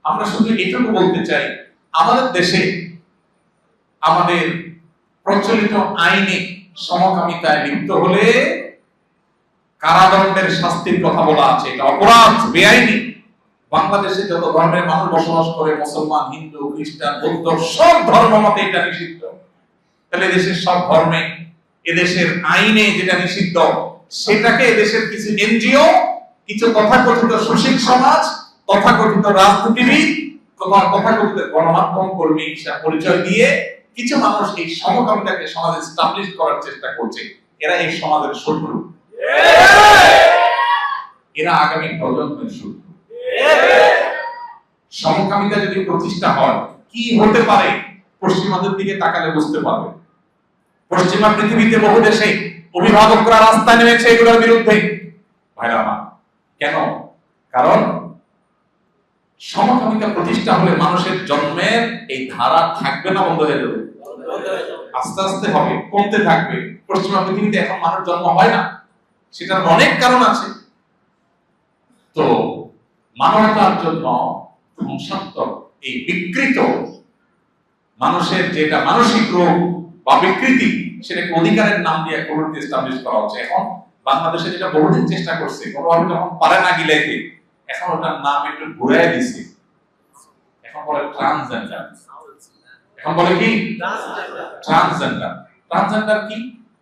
আমরা শুধু এটুকু বলতে চাই, আমাদের দেশে আমাদের প্রচলিত আইনে সমকামিতায় লিপ্ত হলে কারাদণ্ডের শাস্তির কথা বলা আছে। এটা অপরাধ, বেআইনি। বাংলাদেশে যত ধর্মের মানুষ বসবাস করে, মুসলমান, হিন্দু, খ্রিস্টান, বৌদ্ধ, সব ধর্ম মতে এটা নিষিদ্ধ। তাহলে দেশের সব ধর্মে এদেশের আইনে যেটা নিষিদ্ধ, সেটাকে এদেশের কিছু এনজিও, কিছু তথাকথিত সুশীল সমাজ, তথাকথিত রাজনীতিবিদ, তথাকথিত গণমাধ্যম কর্মী পরিচয় দিয়ে কিছু মানুষ এই সমকামিতাকে সমাজে এস্টাবলিশ করার চেষ্টা করছে। এরা এই সমাজের শত্রু, এরা আগামী প্রজন্মের শত্রু। সমকামিতা যদি প্রতিষ্ঠা হয় কি হতে পারে পশ্চিমাদের দিকে তাকালে বুঝতে পারবে। পশ্চিমা পৃথিবীতে বহু দেশে অভিভাবকরা রাস্তায় নেমেছে এগুলোর বিরুদ্ধে। ভাইরা আমার, কেন? কারণ সমকামিতা প্রতিষ্ঠা হলে মানুষের জন্মের এই ধারা থাকবে না, বন্ধ হয়ে যাবে। আস্তে আস্তে হবে, কমতে থাকবে। পশ্চিমা পৃথিবীতে এখন মানুষ জন্ম হয় না, সেটার অনেক কারণ আছে। তো মানবতার জন্য ধ্বংসাত্মক এই বিকৃত মানুষের যেটা মানসিক রোগ বা বিকৃতি, সেটাকে অধিকারের নাম দিয়ে কোনোটি এস্টাবলিশ করা হচ্ছে। এখন বাংলাদেশে যেটা বহুদিন চেষ্টা করছে, কোনোভাবে যখন পারে না গিলাইতে, এখন ওটার নাম একটু ঘুরাই দিছে। এখন বলে ট্রান্সজেন্ডার। এখন বলে কি ট্রান্সজেন্ডার। ট্রান্সজেন্ডার কি?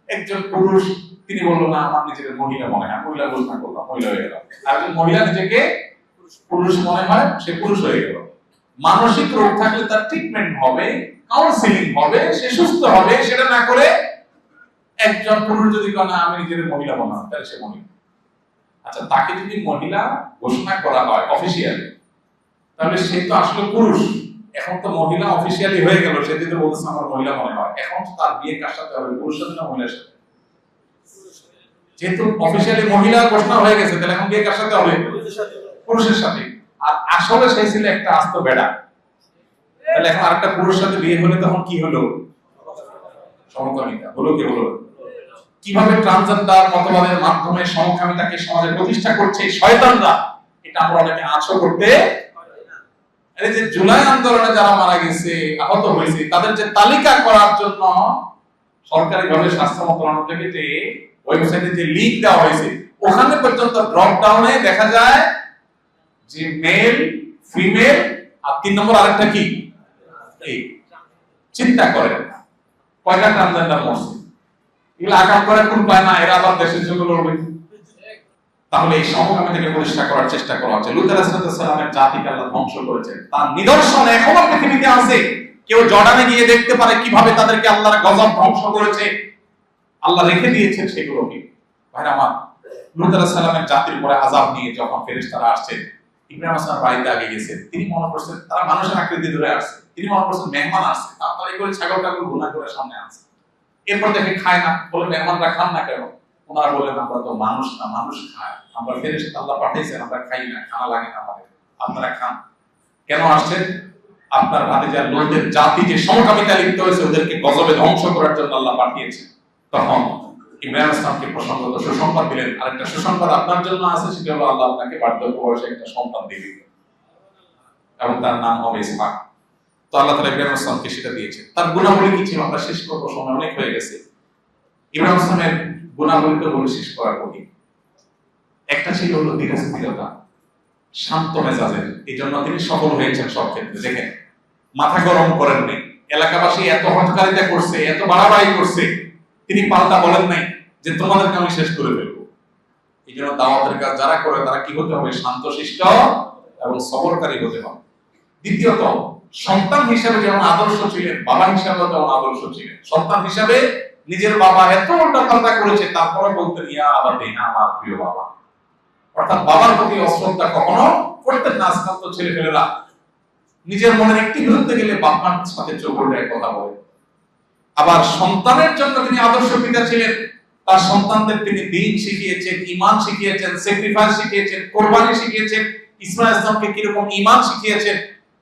একজন পুরুষ, তিনি বললো না আমার নিজেকে মহিলা মনে হয়, মহিলা ঘোষণা করলাম, মহিলা হয়ে গেল। আর একজন মহিলা নিজেকে পুরুষ মনে হয়, সে পুরুষ হয়ে গেল। মানসিক রোগ থাকলে তার ট্রিটমেন্ট হবে, কাউন্সিলিং হবে, সে সুস্থ হবে। সেটা না করে একজন পুরুষ যদি না আমি নিজের মহিলা মনে হয়, তাহলে সে মহিলা। আচ্ছা, তাকে যদি মহিলা ঘোষণা করা হয় অফিসিয়ালি, তাহলে সে তো আসলে পুরুষ। এখন তো মহিলা অফিসিয়ালি হয়ে গেল, সে যদি বলছে আমার মহিলা মনে হয়, এখন তার বিয়ে কার সাথে হবে? পুরুষের সাথে না মহিলার সাথে? যেহেতু অফিসিয়ালি মহিলা ঘোষণা হয়ে গেছে, তাহলে এখন বিয়ে কার সাথে হবে? পুরুষের সাথে। আর আসলে সে ছিল একটা আস্ত বেড়া। তাহলে এখন আরেকটা পুরুষের সাথে বিয়ে হলে তখন কি হলো? সমকামিতা হলো। কি হলো? কিভাবে ট্রান্সজেন্ডার মতবাদের মাধ্যমে সমকামিতাকে সমাজে প্রতিষ্ঠা করছে শয়তানরা, এটা আমরা অনেকে আছো করতে। এই যে জুলাই আন্দোলনে যারা মারা গেছে, আহত হয়েছে, তাদের যে তালিকা করার জন্য সরকারিভাবে স্বাস্থ্য মন্ত্রণালয় থেকে যে ওয়েবসাইটে যে লিংক দেওয়া হয়েছে, ওখানে পর্যন্ত ড্রপ ডাউনে দেখা যায় যে মেল, ফিমেল, আর 3 নম্বর আরেকটা কি, এই চিন্তা করেন কয়টা ট্রান্সজেন্ডার মরছে। এগুলো আকাম করে কোন পায় না, এরা আবার দেশের জন্য লড়বে। তাহলে এই সমকামিতাকে প্রতিষ্ঠা করার চেষ্টা করা হচ্ছে। লূত আলাইহিস সালামের জাতিকে আল্লাহ ধ্বংস করেছেন, তার নিদর্শন এখনো পৃথিবীতে আছে। কেউ জর্ডানে গিয়ে দেখতে পারে কিভাবে তাদেরকে আল্লাহর গজব ধ্বংস করেছে, আল্লাহ রেখে দিয়েছেন সেগুলোকে। ভাইরা আমার, লূত আলাইহিস সালামের জাতির উপরে আযাব নিয়ে যখন ফেরেশতারা আসছেন, ইব্রাহিম আলাইহিস সালাম বাড়িতে আগে গেছেন। তিনি মনে করছেন তারা মানুষের আকৃতি ধরে আসছে, তিনি মনে করছেন মেহমান আসছে, তাড়াতাড়ি করে ছাগল টাগল গুনাহ করে সামনে আনছে। এরপর দেখে খায় না, বলে মেহমানরা খান না কেন? ওনারা বলেন আমরা তো মানুষ না, মানুষ খায়, আমরা ফেরেশতা আল্লাহ পাঠাইছেন, আমরা খাই না, খানা লাগে না আমাদের, আপনারা খান। কেন আসছেন? আপনার ভাতিজা লূতের জাতি যে সমকামিতা লিপ্ত হয়েছে, ওদেরকে গজবে ধ্বংস করার জন্য আল্লাহ পাঠিয়েছেন। তখন ইব্রাহিম ইসলামকে প্রসঙ্গত সুসংবাদ দিলেন, আরেকটা সুসংবাদ আপনার জন্য আছে, সেটা হলো আল্লাহ আপনাকে বার্ধক্য বয়সে একটা সন্তান দিবেন এবং তার নাম হবে ইসহাক। তো আল্লাহ তাআলা ইব্রাহিম ইসলামকে সেটা দিয়েছেন। তার গুণাবলী কি ছিল আমরা শেষ করব, সময় অনেক হয়ে গেছে। ইব্রাহিম ইসলামের গুণাবলীকে বলে শেষ করার কঠিন। একটা ছিল হলো ধীরস্থিরতা, শান্ত মেজাজের। এই জন্য তিনি সফল হয়েছেন সব ক্ষেত্রে। দেখেন, মাথা গরম করেননি। এলাকাবাসী এত হটকারিতা করছে, এত বাড়াবাড়ি করছে, তিনি পাল্টা বলেন নাই যে তোমাদেরকে আমি শেষ করে ফেলবো। এই জন্য দাওয়াতের কাজ যারা করে তারা কি হতে হবে? শান্তশিষ্ট এবং সবরকারী হতে হবে। দ্বিতীয়ত, সন্তান হিসেবে যেমন আদর্শ ছিলেন, বাবা হিসেবে তেমন আদর্শ ছিলেন। সন্তান হিসেবে নিজের বাবা এত উল্টাপাল্টা করেছে, তারপরে বলতেন ইয়া আবাদি, না আমার প্রিয় বাবা। অর্থাৎ বাবার প্রতি অশ্রদ্ধা কখনো করতেন না। আজকাল তো ছেলেপেলেরা নিজের মনের একটি বিরুদ্ধে গেলে বাবার সাথে চোখ উল্টায় কথা বলে। আবার সন্তানের জন্য তিনি আদর্শ পিতা ছিলেন। তার সন্তানদের তিনি দ্বীন শিখিয়েছেন, ঈমান শিখিয়েছেন, স্যাক্রিফাইস শিখিয়েছেন, কোরবানি শিখিয়েছেন। ইসমাঈল ইসলামকে কিরকম ঈমান শিখিয়েছেন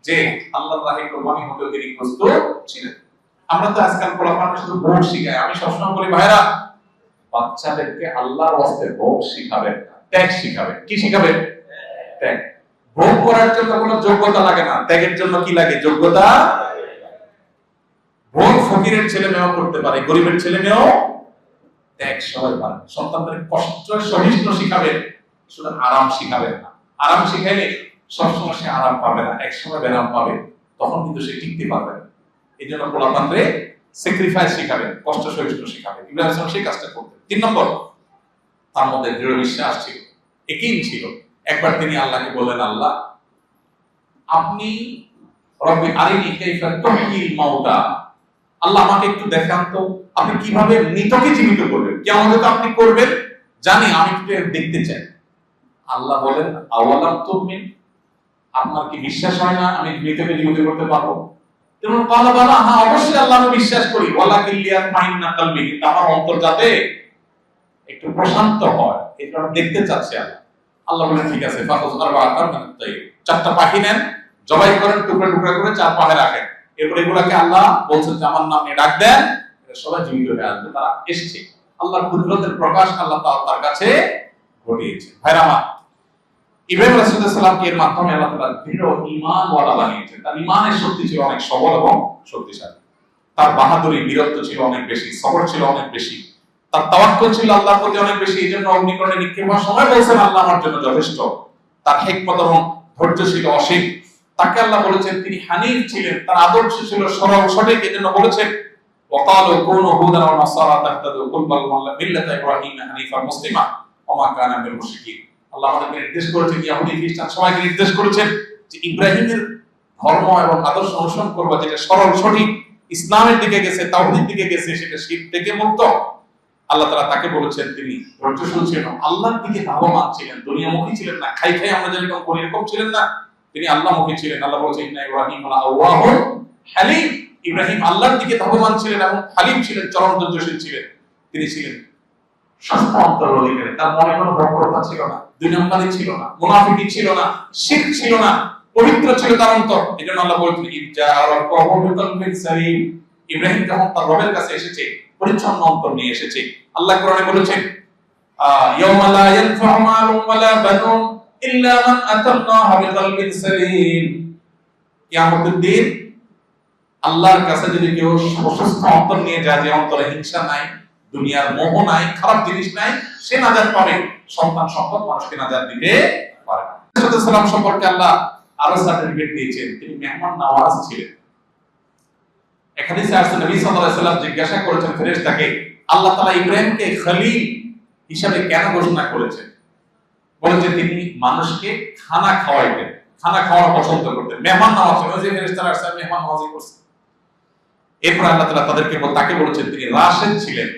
যে আল্লাহর রাহে কোরবানি হতে তিনি প্রস্তুত ছিলেন। আমরা তো আজকাল পোলাপানকে শুধু ভোগ শিখাই। আমি সবসময় বলি ভাইরা, বাচ্চাদেরকে আল্লাহর ওয়াস্তে ভোগ শিখাবেন না, ত্যাগ শিখাবেন। কি শিখাবেন? ত্যাগ। ভোগ করার জন্য কোনো যোগ্যতা লাগে না, ত্যাগের জন্য কি লাগে? যোগ্যতা। ভোগ ফকিরের ছেলে মেয়েও করতে পারে, গরিবের ছেলে মেয়েও। ত্যাগ সবাই পারে। সন্তানদের কষ্ট সহিষ্ণু শিখাবেন, শুধু আরাম শিখাবেন না। আরাম শিখাইলে সবসময় সে আরাম পাবে না, একসময় ব্যারাম পাবে, তখন কিন্তু সে টিকতে পারবে না। এই জন্য পোলাপানরে স্যাক্রিফাইস শিখাবেন, কষ্ট সহিষ্ণু শিখাবেন। ইব্রাহিম ইসলাম সেই কাজটা করতেন। 3 নম্বর, তার মধ্যে দৃঢ় বিশ্বাস ছিল, একই ছিল। একবার তিনি আল্লাহকে বললেন, আল্লাহ আপনি রব্বি আরিনি কাইফা তুহয়িল মাউতা, আল্লাহ আমাকে একটু দেখান তো আপনি কিভাবে মৃতকে জীবিত করবেন। কিয়ামতে তো আপনি করবেন জানি, আমি একটু দেখতে চাই। আল্লাহ বলেন, আওয়ালাম তুমিন, আপনার কি বিশ্বাস হয় না আমি মৃতকে জীবিত করতে পারবো? তেমন বলা বলা, হ্যাঁ অবশ্যই আল্লাহ আমি বিশ্বাস করি। ওয়ালাকিন লিয়াতমাইন্না কলবি, কিন্তু আমার অন্তর যাতে একটু প্রশান্ত হয়, এটা দেখতে চাচ্ছে আল্লাহ। আল্লাহ বলেন ঠিক আছে, ফাখুয আরবাআতাম মিনাত তাইর, 4টা পাখি নেন, জবাই করেন, টুকরা টুকরা করে 4 পায়ে রাখেন। এরপর এগুলাকে আল্লাহ বলছেন যে আমার নাম নিয়ে ডাক দেন, এটা সবাই জীবিত হয়ে আসবে। তারা এসেছে। আল্লাহর কুদরতের প্রকাশ আল্লাহ তার কাছে ঘটিয়েছে। ভাইরা আমার, ইব্রাহিম আলাইহিস সালামকে এর মাধ্যমে আল্লাহ তাআলা দৃঢ় ঈমান ওয়ালা বানিয়েছেন। তার ঈমানের শক্তি ছিল অনেক সবল এবং শক্তিশালী। তার বাহাদুরি, বীরত্ব ছিল অনেক বেশি, সবর ছিল অনেক বেশি। তার তাওয়াক্কুল ছিল আল্লাহর প্রতি অনেক বেশি। এইজন্য অগ্নিকণে নিক্ষেপ হওয়ার সময় বলছেন আল্লাহ আমার জন্য যথেষ্ট। তার হিকমত এবং ধৈর্য ছিল অসীম। তাকে আল্লাহ বলেছেন তিনি হানিফ ছিলেন, তার আদর্শ ছিল সরল সঠিক। এজন্য বলেছেন ওয়াকালু কুনু হুদান ওয়া নাসারা তাহতাদু কুল বাল মিল্লাতা ইব্রাহিম হানিফান মুসলিমা ওয়া মা কানা মিনাল মুশরিকিন। আল্লাহ আমাদেরকে নির্দেশ করেছেন, ইহুদি খ্রিস্টান সবাইকে নির্দেশ করেছেন যে ইব্রাহিমের ধর্ম এবং আদর্শ অনুসরণ করবা, যেটা সরল সঠিক, ইসলামের দিকে গেছে, তাওহীদের দিকে গেছে, সেটা শিরক থেকে মুক্ত। আল্লাহ তাআলা তাকে বলেছেন তিনি ধৈর্যশীল ছিলেন, আল্লাহর দিকে ধাবমান ছিলেন, দুনিয়ামুখী ছিলেন না। খাই খাই আমরা যেরকম করি এরকম ছিলেন না, তিনি আল্লাহমুখী ছিলেন। আল্লাহ বলেছেন ইন্না ইব্রাহিম লাআওয়াহুন হালিম, ইব্রাহিম আল্লাহর দিকে ধাবমান ছিলেন এবং হালিম ছিলেন, চরম ধৈর্যশীল ছিলেন। তিনি ছিলেন সুস্থ অন্তরের অধিকারী। তার মনে কোনো বক্রতা ছিল না, 2 নম্বরই ছিল না, মুনাফিকি ছিল না, শিরক ছিল না, পবিত্র ছিল তার অন্তর। এজন্য আল্লাহ বলেছেন ইজ্জা রাব্বাহু বিকলবিন সালিম, ইব্রাহিম যখন তার রবের কাছে এসেছে পরিচ্ছন্ন অন্তর নিয়ে এসেছে। আল্লাহ কোরআনে বলেছেন ইয়াওমা লা ইয়ানফাউ মালুন ওয়ালা বানুন ইল্লা মান আতাল্লাহা বিকলবিন সালিম। কিয়ামতের দিন আল্লাহর কাছে যদি কেউ সুস্থ অন্তর নিয়ে যায়, যে অন্তরে হিংসা নাই, দুনিয়ার মোহ নাই, খারাপ জিনিস নাই, সে নাজাত পাবে। সন্তান সম্পদ মানুষকে নাজাত দিতে পারে না। রাসূলুল্লাহ সাল্লাল্লাহু আলাইহি ওয়াসাল্লাম সম্পর্কে আল্লাহ আরো সার্টিফিকেট দিয়েছেন, তিনি মেহমান নওয়াজ ছিলেন। এক হাদিসে আছে নবী সাল্লাল্লাহু আলাইহি ওয়াসাল্লাম জিজ্ঞাসা করেছেন ফেরেশতাকে, আল্লাহ তাআলা ইব্রাহিমকে খলিল হিসাবে কেন ঘোষণা করেছেন? বলেছে তিনি মানুষকে খানা খাওয়াইতেন, খানা খাওয়ানো পছন্দ করতেন, মেহমান নওয়াজ। যে ফেরেশতারা আসছে মেহমান নওয়াজি করছে। এরপর আল্লাহ তাআলা তাকে বলেছেন তিনি রাশিদ ছিলেন,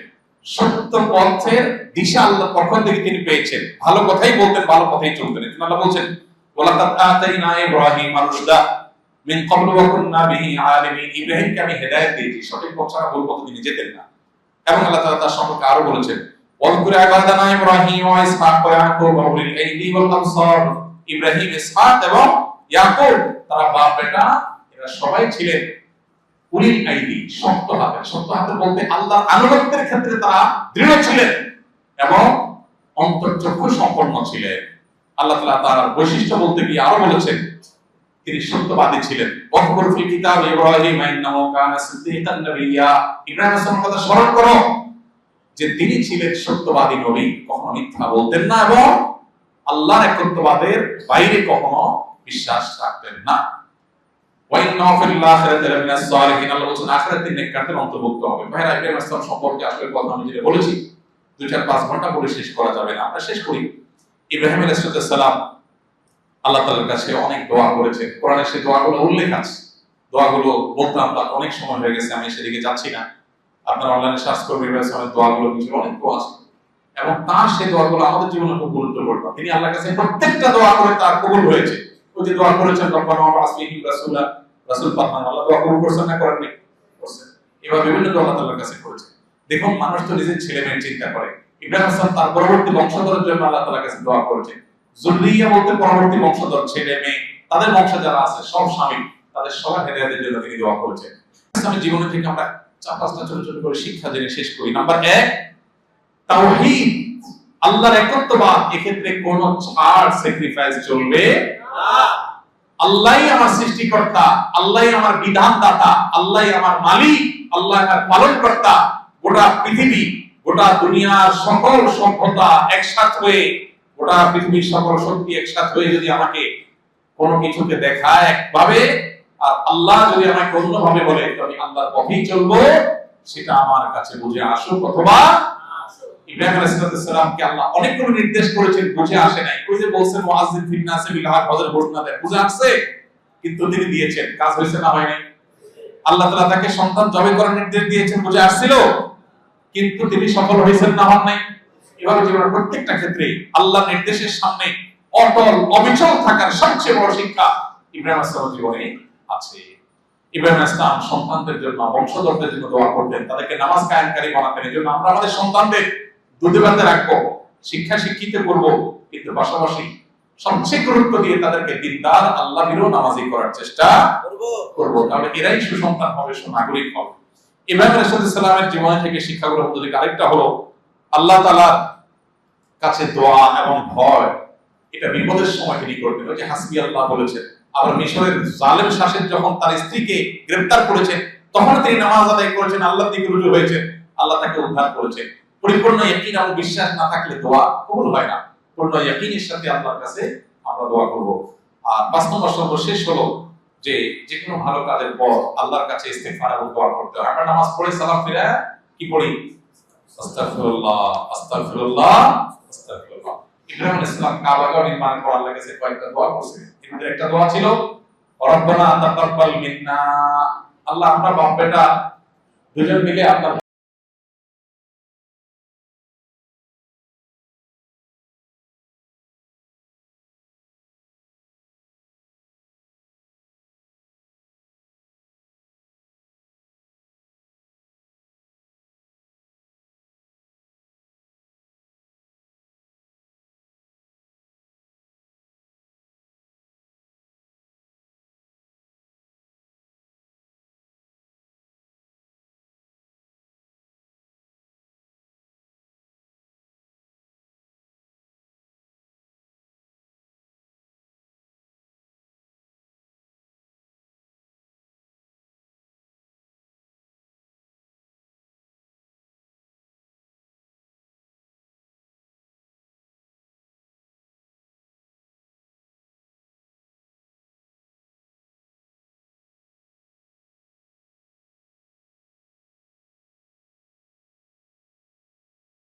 সত্য পথের দিশা আল্লাহর পক্ষ থেকে তিনি পেয়েছেন, ভালো কথাই বলতেন, ভালো কথাই চলতেন। আল্লাহ বলেন ওয়ালাকাদ আতাইনা ইব্রাহিমা রুশদা মিন ক্বাবলু ওয়া কুননা বিহি আলিমিন, ইব্রাহিমকে আমি হেদায়েত দিয়েছি, সঠিক পথ ছাড়া ভুল পথে তিনি যেতেন না। এবং আল্লাহ তাআলা তার সম্পর্কে আরো বলেছেন ওয়াজকুর ইবাদানা ইব্রাহিম ওয়া ইসহাক ওয়া ইয়াকুব ওয়া উলিল আইদি ওয়াল আবসার, ইব্রাহিম, ইসহাক এবং ইয়াকুব তারা বাপ বেটা, এরা সবাই ছিলেন উলিল আইদি, শক্ত হাতের। শক্ত হাতের বলতে আল্লাহর আনুগত্যের ক্ষেত্রে তারা দৃঢ় ছিলেন এবং অন্তর্চক্ষু সম্পন্ন ছিলেন। আল্লাহ তাআলা তার বৈশিষ্ট্য বলতে গিয়ে আরো বলেছেন তিনি সত্যবাদী ছিলেন। ওয়াজকুর ফিল কিতাব ইব্রাহিম ইন্নাহু কানা সিদ্দীকান নাবিয়্যা, ইব্রাহিম আলাইহিস কথা স্মরণ করো যে তিনি ছিলেন সত্যবাদী নবী, কখনো মিথ্যা বলতেন না এবং আল্লাহর একত্ববাদের বাইরে কখনো বিশ্বাস রাখতেন না। ওয়া ইন্নাহু ফিল আখিরাতি লামিনাস সালিহিন, আল্লাহ বলেন আখিরাতে নেককারদের অন্তর্ভুক্ত হবে। ভাইরা, ইব্রাহিম আলাইহিস সম্পর্কে আসলে কথা আমি যেটা বলেছি 2-4-5 ঘন্টা বলে শেষ করা যাবে না, আমরা শেষ করি। ইব্রাহিম আলাইহিস সালাম আল্লাহ তাআলার কাছে অনেক দোয়া করেছেন, কোরআনে সেই দোয়াগুলো উল্লেখ আছে। দোয়াগুলো বলতাম, তার অনেক সময় হয়ে গেছে, আমি সেদিকে যাচ্ছি না। আপনারা অনলাইনে সার্চ করবেন দোয়াগুলো, কিছু অনেক দোয়া আছে এবং তার সেই দোয়াগুলো আমাদের জীবনে খুব গুরুত্বপূর্ণ। তিনি আল্লাহর কাছে প্রত্যেকটা দোয়া করে তার কবুল হয়েছে। ওই যে দোয়া করেছেন রব্বানা ওয়াসবিহি রাসূলা, রাসূল পাঠান, আল্লাহ দোয়া কবুল করছেন না করেননি? করছেন। এবার বিভিন্ন দোয়া আল্লাহর কাছে করেছে। দেখুন, মানুষ তো নিজের ছেলে মেয়ের চিন্তা করে। ইব্রাহিম আলাইহিস সালাম তার পরবর্তী বংশধরের জন্য আল্লাহ তাআলার কাছে দোয়া করেছেন। যুররিয়া বলতে পরবর্তী বংশধর, ছেলে মেয়ে, তাদের বংশে যারা আছে সব স্বামী, তাদের সবার হেদায়েতের জন্য তিনি দোয়া করেছেন। ইসলামের জীবনে থেকে আমরা 4-5টা ছোট ছোট করে শিক্ষা জেনে শেষ করি। নাম্বার 1, তাওহীদ, আল্লাহর একত্ববাদ। এক্ষেত্রে কোন ছাড়, স্যাক্রিফাইস চলবে না। আল্লাহই আমার সৃষ্টিকর্তা, আল্লাহই আমার বিধানদাতা, আল্লাহই আমার মালিক, আল্লাহ আমার পালনকর্তা। গোটা পৃথিবী, গোটা দুনিয়ার সকল সভ্যতা একসাথ হয়ে, গোটা পৃথিবীর সকল শক্তি একসাথ হয়ে যদি আমাকে কোনো কিছুকে দেখায় একভাবে, আর আল্লাহ যদি আমাকে অন্যভাবে বলে, তো আমি আল্লাহর পথেই চলবো, সেটা আমার কাছে বুঝে আসুক অথবা ইব্রাহিম আলাইহিস সালামকে আল্লাহ অনেকগুলো নির্দেশ করেছেন, বুঝে আসে নাই। ওই যে বলছেন মুআজ্জিন ফিন নাসি বিল হক, হযরত ঘোষণা দেয়, বুঝে আসছে, কিন্তু তিনি দিয়েছেন, কাজ হয়েছে না হয় নাই? আল্লাহ তাআলা তাকে সন্তান জবে করার নির্দেশ দিয়েছেন, বুঝে আসছিল, কিন্তু তিনি সফল হয়েছেন না হন নাই? এভাবে জীবনের প্রত্যেকটা ক্ষেত্রে আল্লাহর নির্দেশের সামনে অটল অবিচল থাকার সবচেয়ে বড় শিক্ষা ইব্রাহিম আলাইহিস সালামের জীবনে আছে। ইব্রাহিম আলাইহিস সালাম সন্তানদের জন্য, বংশধরদের জন্য দোয়া করতেন, তাদেরকে নামাজ কায়েমকারী বানাতেন। এজন্য আমরা আমাদের সন্তানদের দুধে ভাতে রাখবো, শিক্ষা শিক্ষিত করব, কিন্তু পাশাপাশি সবচেয়ে গুরুত্ব দিয়ে তাদেরকে দিনদার, আল্লাহ ভীরু, নামাজি করার চেষ্টা করব। তাহলে এরাই সুসন্তান হবে, সুনাগরিক হবে। ইব্রাহিম আলাইহিস সালামের জীবন থেকে শিক্ষা গ্রহণ করি। আরেকটা হলো আল্লাহ তাআলার কাছে দোয়া এবং ভয়, এটা বিপদের সময় তিনি করতেন। ওই যে হাসবি আল্লাহ বলেছেন। আবার মিশরের জালেম শাসক যখন তার স্ত্রীকে গ্রেফতার করেছেন, তখন তিনি নামাজ আদায় করেছেন, আল্লাহর দিকে রুজু হয়েছেন, আল্লাহ তাকে উদ্ধার করেছেন। পরিপূর্ণ ইয়াকিন এবং বিশ্বাস না থাকলে দোয়া কবুল হয় না। পূর্ণ ইয়াকিনের সাথে আল্লাহর কাছে আমরা দোয়া করব। আর 5 নম্বর সর্বশেষ হলো যে কোনো ভালো কাজের পর আল্লাহর কাছে ইস্তিগফার এবং দোয়া করতে হয়। আমরা নামাজ পড়ে সালাম ফিরে কি পড়ি? আস্তাগফিরুল্লাহ, আস্তাগফিরুল্লাহ, আস্তাগফিরুল্লাহ। ইব্রাহিম আলাইহিস সালাম কাবাগর নির্মাণ করার আল্লাহর কাছে কয়েকটা দোয়া করেছেন। এর একটা দোয়া ছিল রব্বানা তাকাব্বাল মিন্না, আল্লাহ আমরা বাপ বেটা দুজন মিলে আপনার